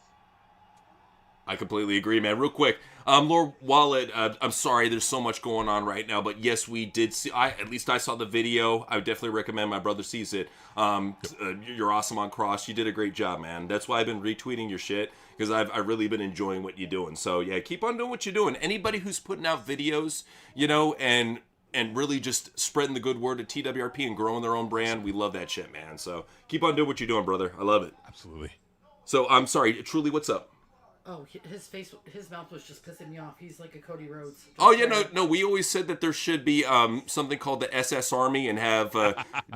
I completely agree, man. Real quick, Lord Wallet, I'm sorry, there's so much going on right now, but yes, we did see. At least I saw the video. I would definitely recommend my brother sees it. You're awesome on Cross. You did a great job, man. That's why I've been retweeting your shit, because I've really been enjoying what you're doing. So yeah, keep on doing what you're doing. Anybody who's putting out videos, and really just spreading the good word at TWRP and growing their own brand, we love that shit, man. So keep on doing what you're doing, brother. I love it. Absolutely. So I'm sorry, truly, what's up? Oh, his mouth was just pissing me off. He's like a Cody Rhodes. Oh yeah, no. We always said that there should be something called the SS Army and have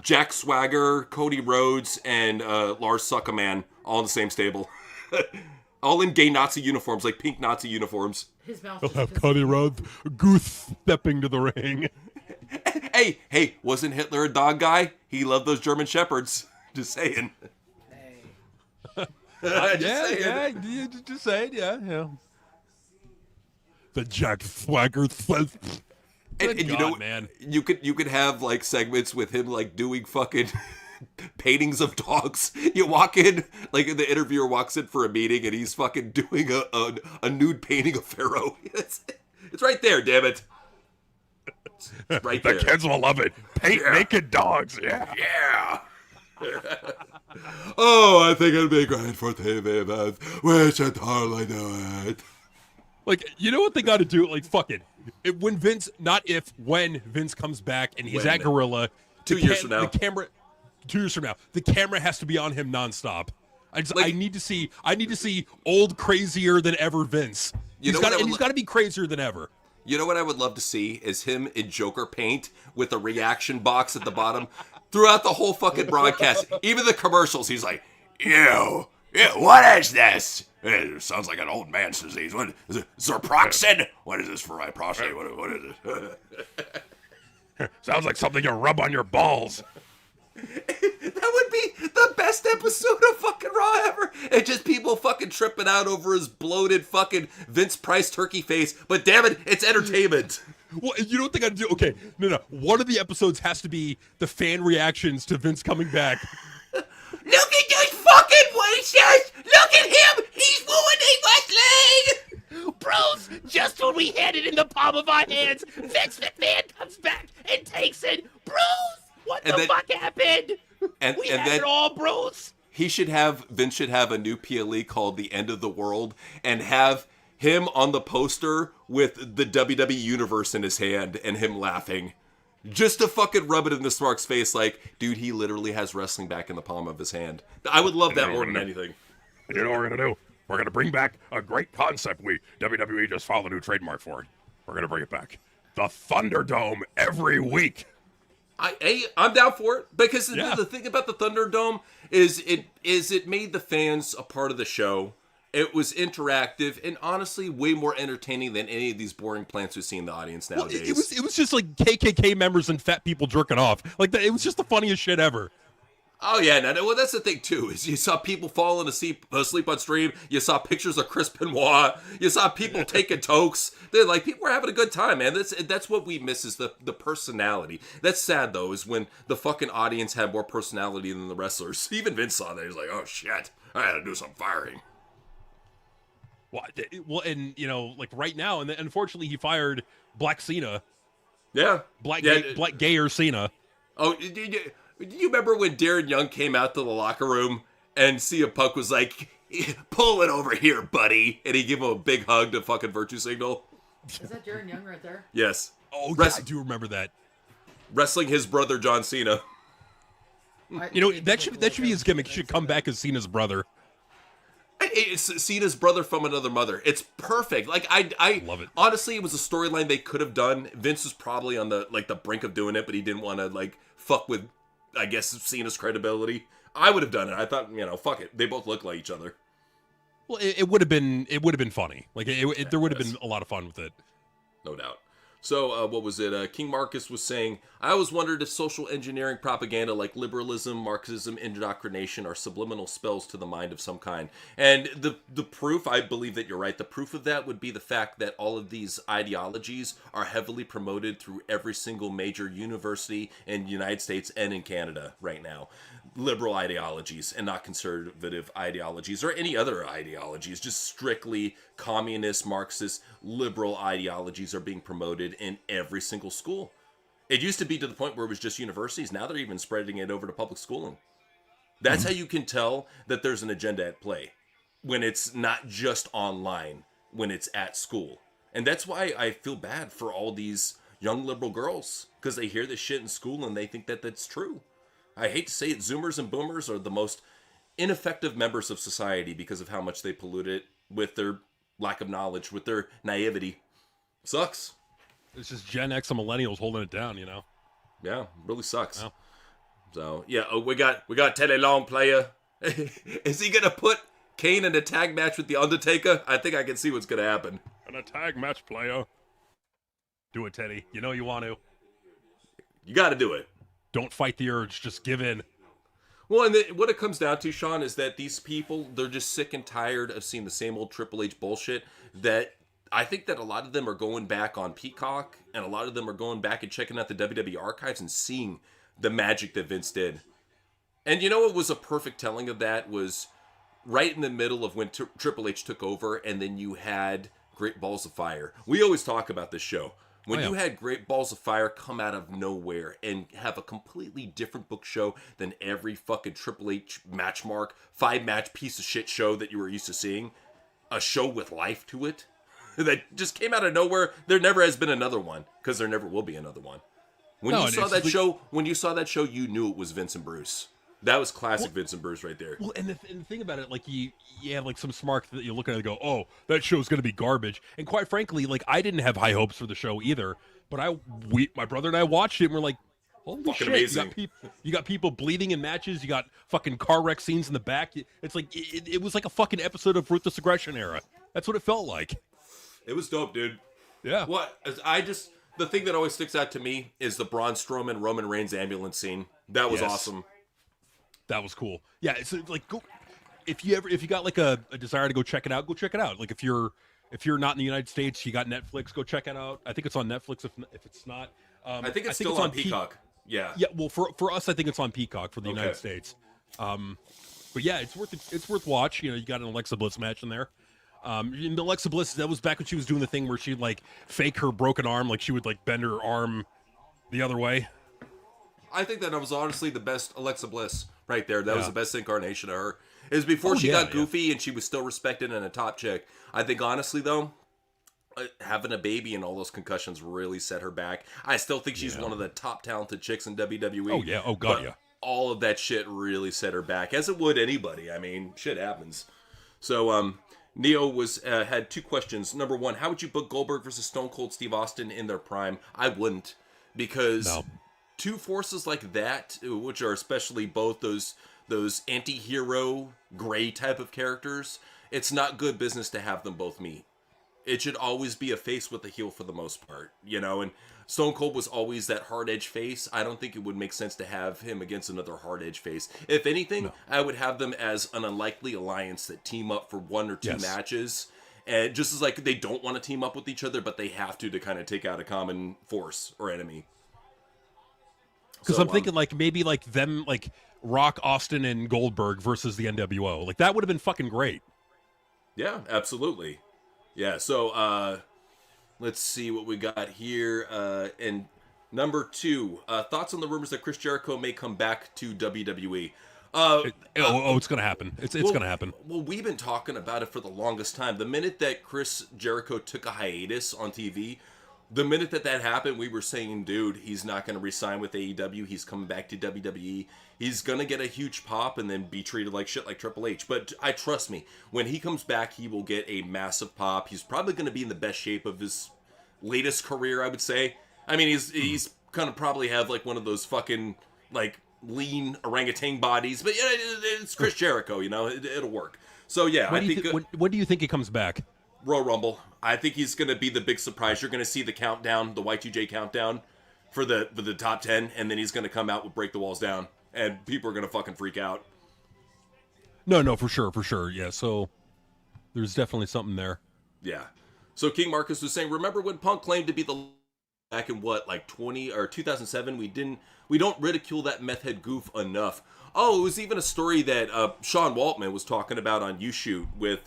Jack Swagger, Cody Rhodes, and Lars Suckerman all in the same stable, all in gay Nazi uniforms, like pink Nazi uniforms. His mouth. He'll have Cody Rhodes goose stepping to the ring. Hey, wasn't Hitler a dog guy? He loved those German shepherds. Just saying. Just saying, yeah. The Jack Swagger says. And God, you know, man, you could have like segments with him like doing fucking paintings of dogs. You walk in, like the interviewer walks in for a meeting, and he's fucking doing a nude painting of Pharaoh. It's right there, damn it. It's right there. The kids will love it. Paint naked dogs. Yeah. Oh, I think it'd be great for TV, man. We should totally do it. like, you know what they got to do? Like, fuck it. When Vince comes back and he's at Gorilla, 2 years from now, the camera. 2 years from now, the camera has to be on him nonstop. I need to see old, crazier than ever Vince. He's got to be crazier than ever. You know what I would love to see is him in Joker paint with a reaction box at the bottom throughout the whole fucking broadcast. Even the commercials, he's like, Ew, what is this? It sounds like an old man's disease. What is it? Zerproxin? What is this for my prostate? What is it? Sounds like something you rub on your balls. that would be the best episode of fucking Raw ever. It's just people fucking tripping out over his bloated fucking Vince Price turkey face. But damn it, it's entertainment. Well, you know what they got to do? Okay, no. One of the episodes has to be the fan reactions to Vince coming back. Look at those fucking waiters! Look at him! He's ruining wrestling! Bros, just when we had it in the palm of our hands, Vince McMahon comes back and takes it. Bros, what the fuck happened? We had it all, bros. Vince should have a new PLE called The End of the World and have him on the poster with the WWE Universe in his hand and him laughing. Just to fucking rub it in the Smark's face like, dude, he literally has wrestling back in the palm of his hand. I would love that more than anything. You know what we're going to do? We're going to bring back a great concept WWE just filed a new trademark for it. We're going to bring it back. The Thunderdome every week. I'm down for it because the thing about the Thunderdome is it made the fans a part of the show. It was interactive and honestly way more entertaining than any of these boring plants we see in the audience nowadays. Well, it was just like KKK members and fat people jerking off. Like it was just the funniest shit ever. Oh yeah, well that's the thing too. Is you saw people falling asleep on stream. You saw pictures of Chris Benoit. You saw people taking tokes. They're like, people were having a good time, man. That's what we miss is the personality. That's sad though, is when the fucking audience had more personality than the wrestlers. Even Vince saw that. He's like, oh shit, I had to do some firing. Well, and you know, like right now, and unfortunately, he fired Black Cena. Yeah, Black gayer Cena. Oh, do you remember when Darren Young came out to the locker room and CM Punk was like, "Pull it over here, buddy," and he gave him a big hug to fucking virtue signal? Is that Darren Young right there? Yes. Oh, yeah, I do remember that. Wrestling his brother John Cena. You know, that should be his gimmick. He should come back as Cena's brother. It's Cena's brother from another mother. It's perfect. Like I love it. Honestly, it was a storyline they could have done. Vince was probably on the brink of doing it, but he didn't want to fuck with, I guess, Cena's credibility. I would have done it. I thought, fuck it. They both look like each other. Well, it would have been funny. Like there would have been a lot of fun with it. No doubt. So, what was it? King Marcus was saying, I always wondered if social engineering propaganda like liberalism, Marxism, indoctrination are subliminal spells to the mind of some kind. And the proof, I believe that you're right, the proof of that would be the fact that all of these ideologies are heavily promoted through every single major university in the United States and in Canada right now. Liberal ideologies and not conservative ideologies or any other ideologies, just strictly communist, Marxist, liberal ideologies are being promoted in every single school. It used to be to the point where it was just universities. Now they're even spreading it over to public schooling. That's how you can tell that there's an agenda at play when it's not just online, when it's at school. And that's why I feel bad for all these young liberal girls, because they hear this shit in school and they think that that's true. I hate to say it, Zoomers and Boomers are the most ineffective members of society because of how much they pollute it with their lack of knowledge, with their naivety. Sucks. It's just Gen X and millennials holding it down, you know? Yeah, really sucks. Wow. So, yeah, we got Teddy Long player. Is he going to put Kane in a tag match with The Undertaker? I think I can see what's going to happen. And a tag match player. Do it, Teddy. You know you want to. You got to do it. Don't fight the urge. Just give in. Well, and what it comes down to, Sean, is that these people, they're just sick and tired of seeing the same old Triple H bullshit. That I think that a lot of them are going back on Peacock, and a lot of them are going back and checking out the WWE archives and seeing the magic that Vince did. And you know what was a perfect telling of that was right in the middle of when Triple H took over, and then you had Great Balls of Fire. We always talk about this show. When you had Great Balls of Fire come out of nowhere and have a completely different book show than every fucking Triple H match mark, 5-match piece of shit show that you were used to seeing, a show with life to it, that just came out of nowhere. There never has been another one, because there never will be another one. When you saw that show, you knew it was Vince and Bruce. That was classic Vince and Bruce right there. Well, and the thing about it, like, you have, like, some smart that you look at it and go, oh, that show's going to be garbage. And quite frankly, like, I didn't have high hopes for the show either. But my brother and I watched it, and we're like, holy fucking shit. amazing. You got people bleeding in matches. You got fucking car wreck scenes in the back. It's like, it was like a fucking episode of Ruthless Aggression era. That's what it felt like. It was dope, dude. Yeah. The thing that always sticks out to me is the Braun Strowman Roman Reigns ambulance scene. That was awesome. That was cool. Yeah, it's like, go if you got like a desire to go check it out, go check it out. Like if you're not in the United States, you got Netflix, go check it out. I think it's on Netflix. If it's not, I think it's still on Peacock. Yeah. Yeah. Well, for us, I think it's on Peacock for the United States. But yeah, it's worth watch. You know, you got an Alexa Bliss match in there. And Alexa Bliss, that was back when she was doing the thing where she'd like fake her broken arm, like she would like bend her arm the other way. I think that was honestly the best Alexa Bliss right there. That was the best incarnation of her. It was before she got goofy and she was still respected and a top chick. I think honestly though, having a baby and all those concussions really set her back. I still think she's one of the top talented chicks in WWE. Oh yeah, oh god, yeah. All of that shit really set her back, as it would anybody. I mean, shit happens. So, Neo had 2 questions. Number 1, how would you book Goldberg versus Stone Cold Steve Austin in their prime? I wouldn't, because two forces like that, which are especially both those anti-hero gray type of characters, it's not good business to have them both meet. It should always be a face with a heel for the most part, you know, and Stone Cold was always that hard-edge face. I don't think it would make sense to have him against another hard-edge face. If anything, I would have them as an unlikely alliance that team up for 1 or 2 matches. And just as like they don't want to team up with each other, but they have to kind of take out a common force or enemy. Because I'm thinking like maybe like them, like Rock, Austin, and Goldberg versus the NWO. Like that would have been fucking great. Yeah, absolutely. Yeah, so let's see what we got here. And number 2, thoughts on the rumors that Chris Jericho may come back to WWE. It's gonna happen. It's gonna happen. Well, we've been talking about it for the longest time. The minute that Chris Jericho took a hiatus on TV, the minute that happened, we were saying, dude, he's not going to re-sign with AEW. He's coming back to WWE. He's going to get a huge pop and then be treated like shit like Triple H. But trust me, when he comes back, he will get a massive pop. He's probably going to be in the best shape of his latest career, I would say. I mean, he's going to probably have like one of those fucking like lean orangutan bodies. But yeah, it's Chris Jericho, you know, it'll work. So yeah, when do you think he comes back? Royal Rumble. I think he's going to be the big surprise. You're going to see the countdown, the Y2J countdown for the top 10, and then he's going to come out with Break the Walls Down, and people are going to fucking freak out. No, for sure. Yeah, so there's definitely something there. Yeah. So King Marcus was saying, remember when Punk claimed to be the back in what, like 2007? We don't ridicule that meth head goof enough. Oh, it was even a story that Sean Waltman was talking about on YouShoot with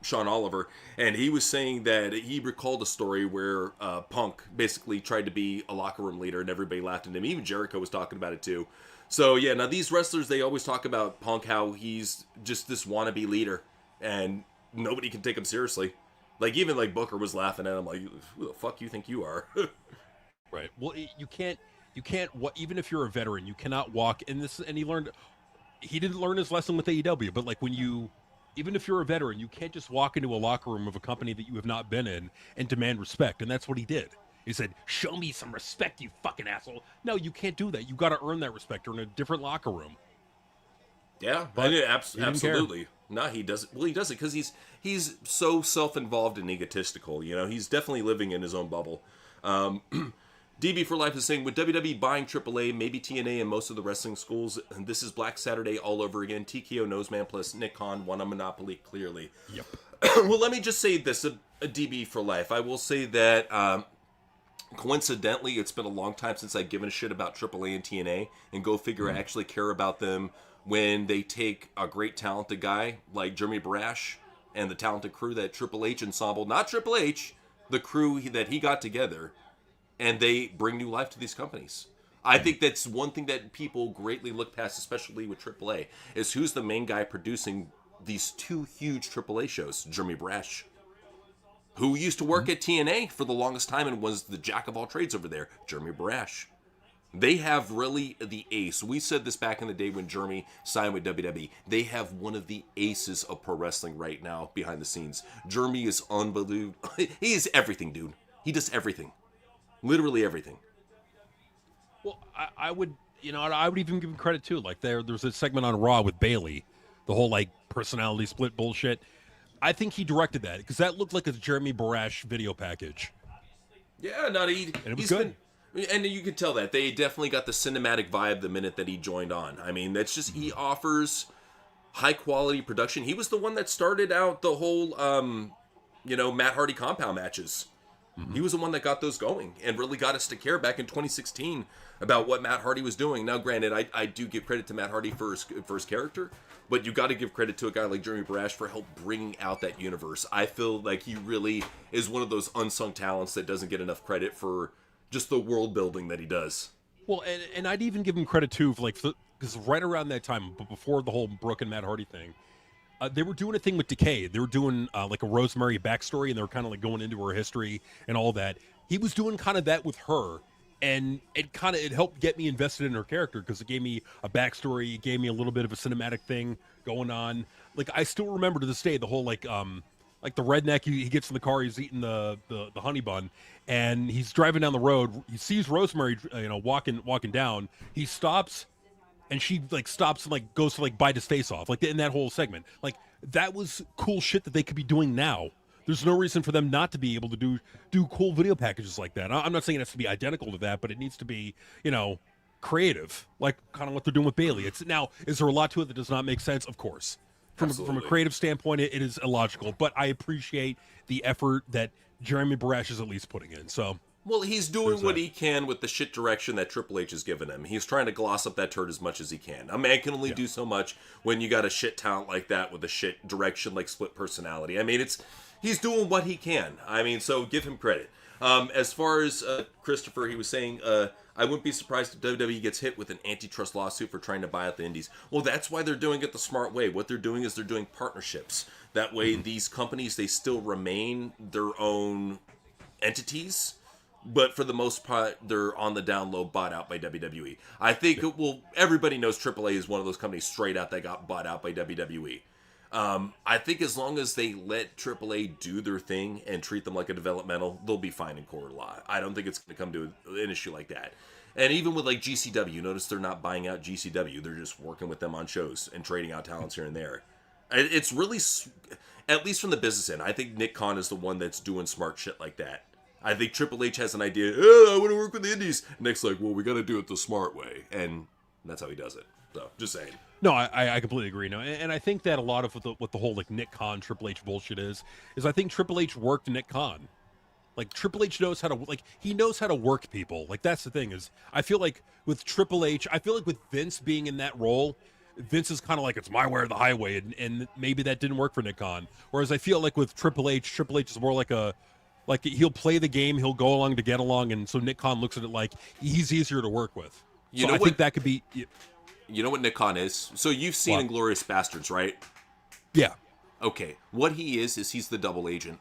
Sean Oliver, and he was saying that he recalled a story where Punk basically tried to be a locker room leader, and everybody laughed at him. Even Jericho was talking about it too. So yeah, now these wrestlers, they always talk about Punk, how he's just this wannabe leader, and nobody can take him seriously. Like even like Booker was laughing at him, like, who the fuck you think you are? Right. Well, you can't. Even if you're a veteran, you cannot walk in this. And he learned he didn't learn his lesson with AEW, but like even if you're a veteran, you can't just walk into a locker room of a company that you have not been in and demand respect. And that's what he did. He said, "Show me some respect, you fucking asshole." No, you can't do that. You got to earn that respect. You're in a different locker room. Yeah, but absolutely. No, he doesn't. Well, he does it because he's so self-involved and egotistical. You know, he's definitely living in his own bubble. DB for Life is saying, with WWE buying AAA, maybe TNA, and most of the wrestling schools, and this is Black Saturday all over again. TKO Noseman plus Nick Khan won a monopoly, clearly. Yep. Well, let me just say this, a DB for Life. I will say that, coincidentally, it's been a long time since I've given a shit about AAA and TNA, and go figure I actually care about them when they take a great talented guy like Jeremy Barash and the talented crew that Triple H ensemble, not Triple H, the crew that he got together, and they bring new life to these companies. I think that's one thing that people greatly look past, especially with AAA, is who's the main guy producing these two huge AAA shows. Jeremy Barash, who used to work at TNA for the longest time and was the jack of all trades over there. Jeremy Barash. They have really the ace. We said this back in the day when Jeremy signed with WWE. They have one of the aces of pro wrestling right now behind the scenes. Jeremy is unbelievable. He is everything, dude. He does everything. Literally everything. Well, I would even give him credit too. Like there's a segment on Raw with Bailey, the whole like personality split bullshit. I think he directed that because that looked like a Jeremy Barash video package. Yeah, and it was good. And you could tell that they definitely got the cinematic vibe the minute that he joined on. I mean, that's just, he offers high quality production. He was the one that started out the whole, Matt Hardy compound matches. He was the one that got those going and really got us to care back in 2016 about what Matt Hardy was doing. Now, granted, I do give credit to Matt Hardy for his character, but you got to give credit to a guy like Jeremy Barash for help bringing out that universe. I feel like he really is one of those unsung talents that doesn't get enough credit for just the world building that he does. Well, and I'd even give him credit too for because right around that time, but before the whole Brooke and Matt Hardy thing, they were doing a thing with Decay. They were doing like a Rosemary backstory, and they were kind of like going into her history and all that. He was doing kind of that with her, and it helped get me invested in her character because it gave me a backstory. It gave me a little bit of a cinematic thing going on. Like I still remember to this day the whole like the redneck. He gets in the car. He's eating the honey bun, and he's driving down the road. He sees Rosemary, walking down. He stops. And she like stops and like goes to like bite his face off, like in that whole segment. Like that was cool shit that they could be doing now. There's no reason for them not to be able to do cool video packages like that. I'm not saying it has to be identical to that, but it needs to be, creative, like kind of what they're doing with Bailey. Is there a lot to it that does not make sense? Of course. From a creative standpoint, it is illogical, but I appreciate the effort that Jeremy Barash is at least putting in. So. Well, he's doing what he can with the shit direction that Triple H has given him. He's trying to gloss up that turd as much as he can. A man can only do so much when you got a shit talent like that with a shit direction like split personality. I mean, he's doing what he can. I mean, so give him credit. As far as Christopher, he was saying, I wouldn't be surprised if WWE gets hit with an antitrust lawsuit for trying to buy out the indies. Well, that's why they're doing it the smart way. What they're doing is they're doing partnerships. That way, these companies, they still remain their own entities. But for the most part, they're on the down low, bought out by WWE. I think, everybody knows AAA is one of those companies straight out that got bought out by WWE. I think as long as they let AAA do their thing and treat them like a developmental, they'll be fine in court law. I don't think it's going to come to an issue like that. And even with like GCW, notice they're not buying out GCW. They're just working with them on shows and trading out talents here and there. It's really, at least from the business end, I think Nick Khan is the one that's doing smart shit like that. I think Triple H has an idea, I want to work with the indies. Nick's like, well, we got to do it the smart way. And that's how he does it. So, just saying. No, I completely agree. No, and I think that a lot of what the whole like Nick Khan, Triple H bullshit is I think Triple H worked Nick Khan. Like, Triple H knows how to, he knows how to work people. Like, that's the thing is, I feel like with Triple H, with Vince being in that role, Vince is kind of like, it's my way or the highway. And maybe that didn't work for Nick Khan. Whereas I feel like with Triple H is more like he'll play the game, he'll go along to get along, and so Nick Khan looks at it like he's easier to work with. I think that could be. You know what Nick Khan is? So you've seen Inglourious Bastards, right? Yeah. Okay. What he is he's the double agent.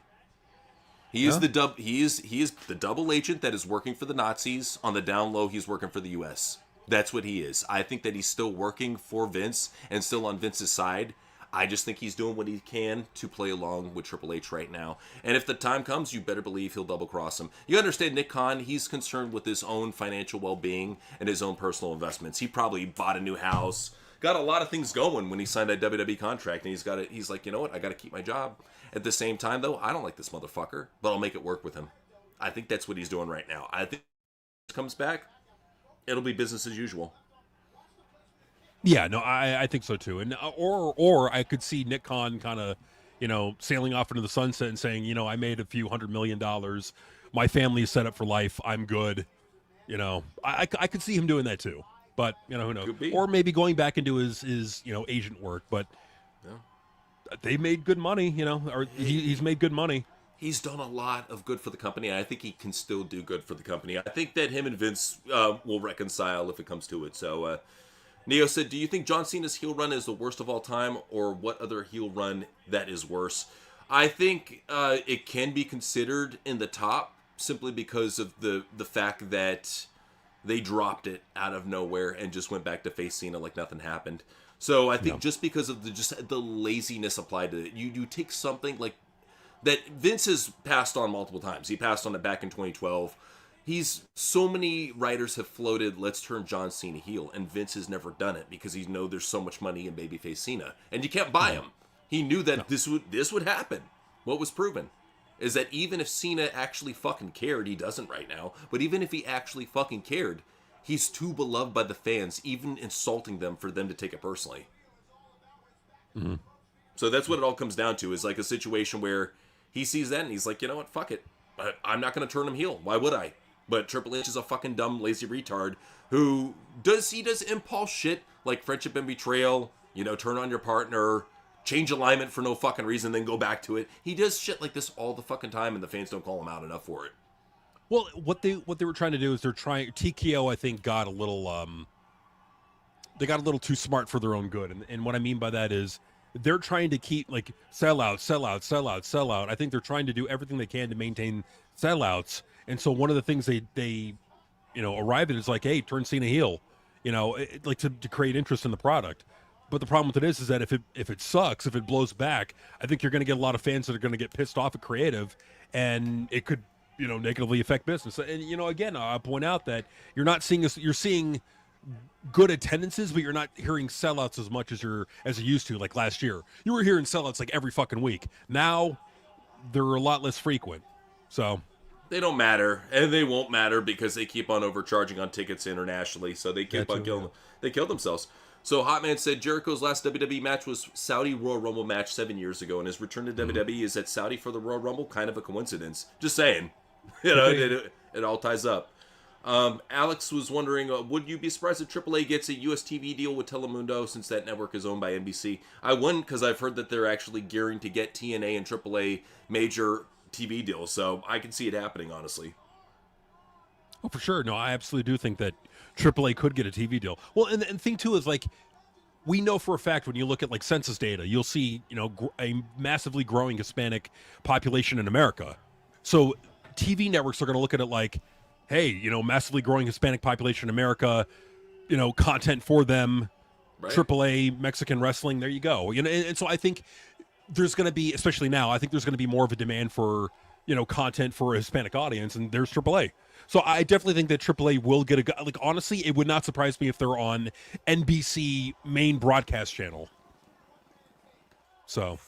He is the double agent that is working for the Nazis. On the down low, he's working for the U.S. That's what he is. I think that he's still working for Vince and still on Vince's side. I just think he's doing what he can to play along with Triple H right now. And if the time comes, you better believe he'll double cross him. You understand Nick Khan, he's concerned with his own financial well-being and his own personal investments. He probably bought a new house, got a lot of things going when he signed that WWE contract, and he's like, you know what, I got to keep my job. At the same time, though, I don't like this motherfucker, but I'll make it work with him. I think that's what he's doing right now. I think if he comes back, it'll be business as usual. Yeah, no, I think so too. And or I could see Nick Khan kind of, sailing off into the sunset and saying, I made a few $100 million. My family is set up for life. I'm good. I could see him doing that too. But who knows? Or maybe going back into his agent work. But they made good money. Or he's made good money. He's done a lot of good for the company, and I think he can still do good for the company. I think that him and Vince will reconcile if it comes to it. So. Neo said, do you think John Cena's heel run is the worst of all time, or what other heel run that is worse? I think it can be considered in the top simply because of the fact that they dropped it out of nowhere and just went back to face Cena like nothing happened. So I think just because of the laziness applied to it, you take something like that Vince has passed on multiple times. He passed on it back in 2012. So many writers have floated, let's turn John Cena heel, and Vince has never done it because he knows there's so much money in babyface Cena, and you can't buy him. He knew that this would happen. What was proven is that even if Cena actually fucking cared, he doesn't right now, but even if he actually fucking cared, he's too beloved by the fans, even insulting them for them to take it personally. Mm-hmm. So that's what it all comes down to, is like a situation where he sees that and he's like, you know what, fuck it. I'm not going to turn him heel. Why would I? But Triple H is a fucking dumb, lazy retard who does impulse shit like friendship and betrayal, turn on your partner, change alignment for no fucking reason, then go back to it. He does shit like this all the fucking time, and the fans don't call him out enough for it. Well, what they were trying to do is TKO, I think, got a little they got a little too smart for their own good. And what I mean by that is they're trying to keep like sell out. I think they're trying to do everything they can to maintain sellouts. And so one of the things they arrive at is like, hey, turn Cena heel, like to create interest in the product. But the problem with it is that if it sucks, if it blows back, I think you're going to get a lot of fans that are going to get pissed off at creative, and it could negatively affect business. And again, I'll point out that you're seeing good attendances, but you're not hearing sellouts as much as you used to. Like last year, you were hearing sellouts like every fucking week. Now they're a lot less frequent. So they don't matter, and they won't matter because they keep on overcharging on tickets internationally. So they keep on killing. They kill themselves. So Hotman said Jericho's last WWE match was Saudi Royal Rumble match 7 years ago, and his return to WWE is at Saudi for the Royal Rumble. Kind of a coincidence. Just saying. It all ties up. Alex was wondering, would you be surprised if AAA gets a US TV deal with Telemundo since that network is owned by NBC? I wouldn't, because I've heard that they're actually gearing to get TNA and AAA major TV deals, so I can see it happening, honestly. Oh, for sure. No, I absolutely do think that AAA could get a TV deal. Well, and the thing, too, is like, we know for a fact when you look at like census data, you'll see, a massively growing Hispanic population in America. So TV networks are going to look at it like, hey, massively growing Hispanic population in America, content for them, right. AAA, Mexican wrestling, there you go. And so I think there's going to be, especially now, I think there's going to be more of a demand for, content for a Hispanic audience, and there's AAA. So I definitely think that AAA will get like, honestly, it would not surprise me if they're on NBC main broadcast channel. So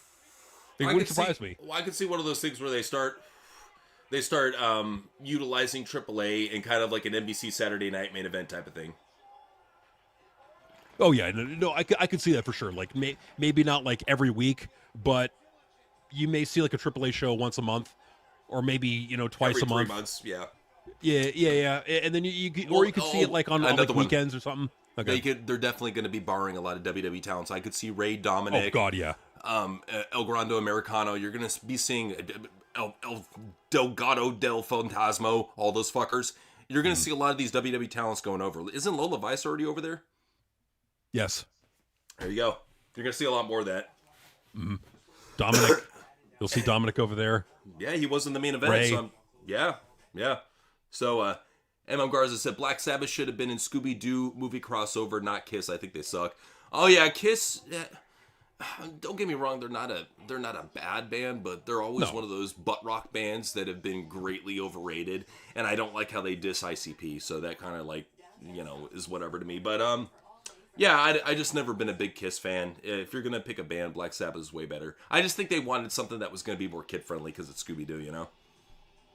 it wouldn't surprise me. Well, I could see one of those things where they start utilizing AAA in kind of like an NBC Saturday night main event type of thing. Oh yeah, no, I could see that for sure. Like maybe not like every week, but you may see like a AAA show once a month, or maybe twice every a month. 3 months, yeah. Yeah, and then you could see it like on like weekends or something. Okay. They're definitely going to be borrowing a lot of WWE talents. I could see Ray Dominic. Oh God, yeah. El Grande Americano. You're going to be seeing El Delgado del Fantasmo, all those fuckers. You're going to see a lot of these WWE talents going over. Isn't Lola Vice already over there? Yes. There you go. You're going to see a lot more of that. Mm-hmm. Dominic. You'll see Dominic over there. Yeah, he was in the main event. Ray. So yeah. So M.M. Garza said Black Sabbath should have been in Scooby-Doo movie crossover, not Kiss. I think they suck. Oh yeah, Kiss. Don't get me wrong, they're not a bad band, but they're always one of those butt rock bands that have been greatly overrated, and I don't like how they diss ICP, so that kind of like, is whatever to me. But yeah, I just never been a big Kiss fan. If you're gonna pick a band, Black Sabbath is way better. I just think they wanted something that was gonna be more kid friendly because it's Scooby Doo,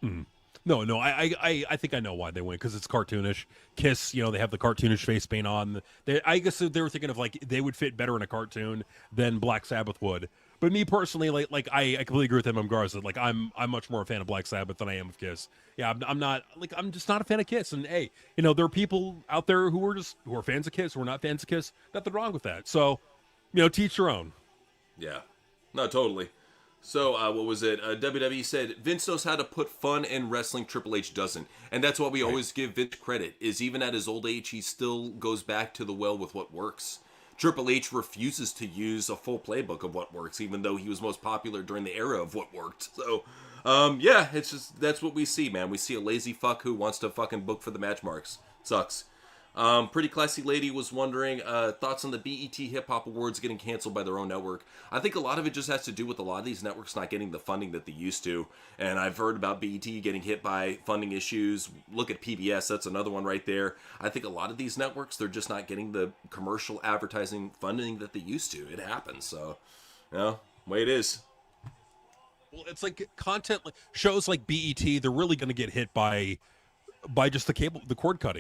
Mm-hmm. No, I think I know why they went, because it's cartoonish. Kiss, they have the cartoonish face paint on. I guess they were thinking of like they would fit better in a cartoon than Black Sabbath would. But me personally, like I completely agree with M.M. Garza. Like I'm much more a fan of Black Sabbath than I am of Kiss. Yeah, I'm just not a fan of Kiss. And hey, there are people out there who are fans of Kiss, who are not fans of Kiss. Nothing wrong with that. So, teach your own. Yeah, no, totally. So, what was it? WWE said, Vince knows how to put fun in wrestling, Triple H doesn't. And that's why we always give Vince credit, is even at his old age, he still goes back to the well with what works. Triple H refuses to use a full playbook of what works, even though he was most popular during the era of what worked. So, yeah, it's just, that's what we see, man. We see a lazy fuck who wants to fucking book for the match marks. Sucks. Pretty Classy Lady was wondering, thoughts on the BET Hip Hop Awards getting canceled by their own network. I think a lot of it just has to do with a lot of these networks not getting the funding that they used to. And I've heard about BET getting hit by funding issues. Look at PBS, that's another one right there. I think a lot of these networks, they're just not getting the commercial advertising funding that they used to. It happens, so, way it is. Well, it's like content, shows like BET, they're really going to get hit by just the cord cutting.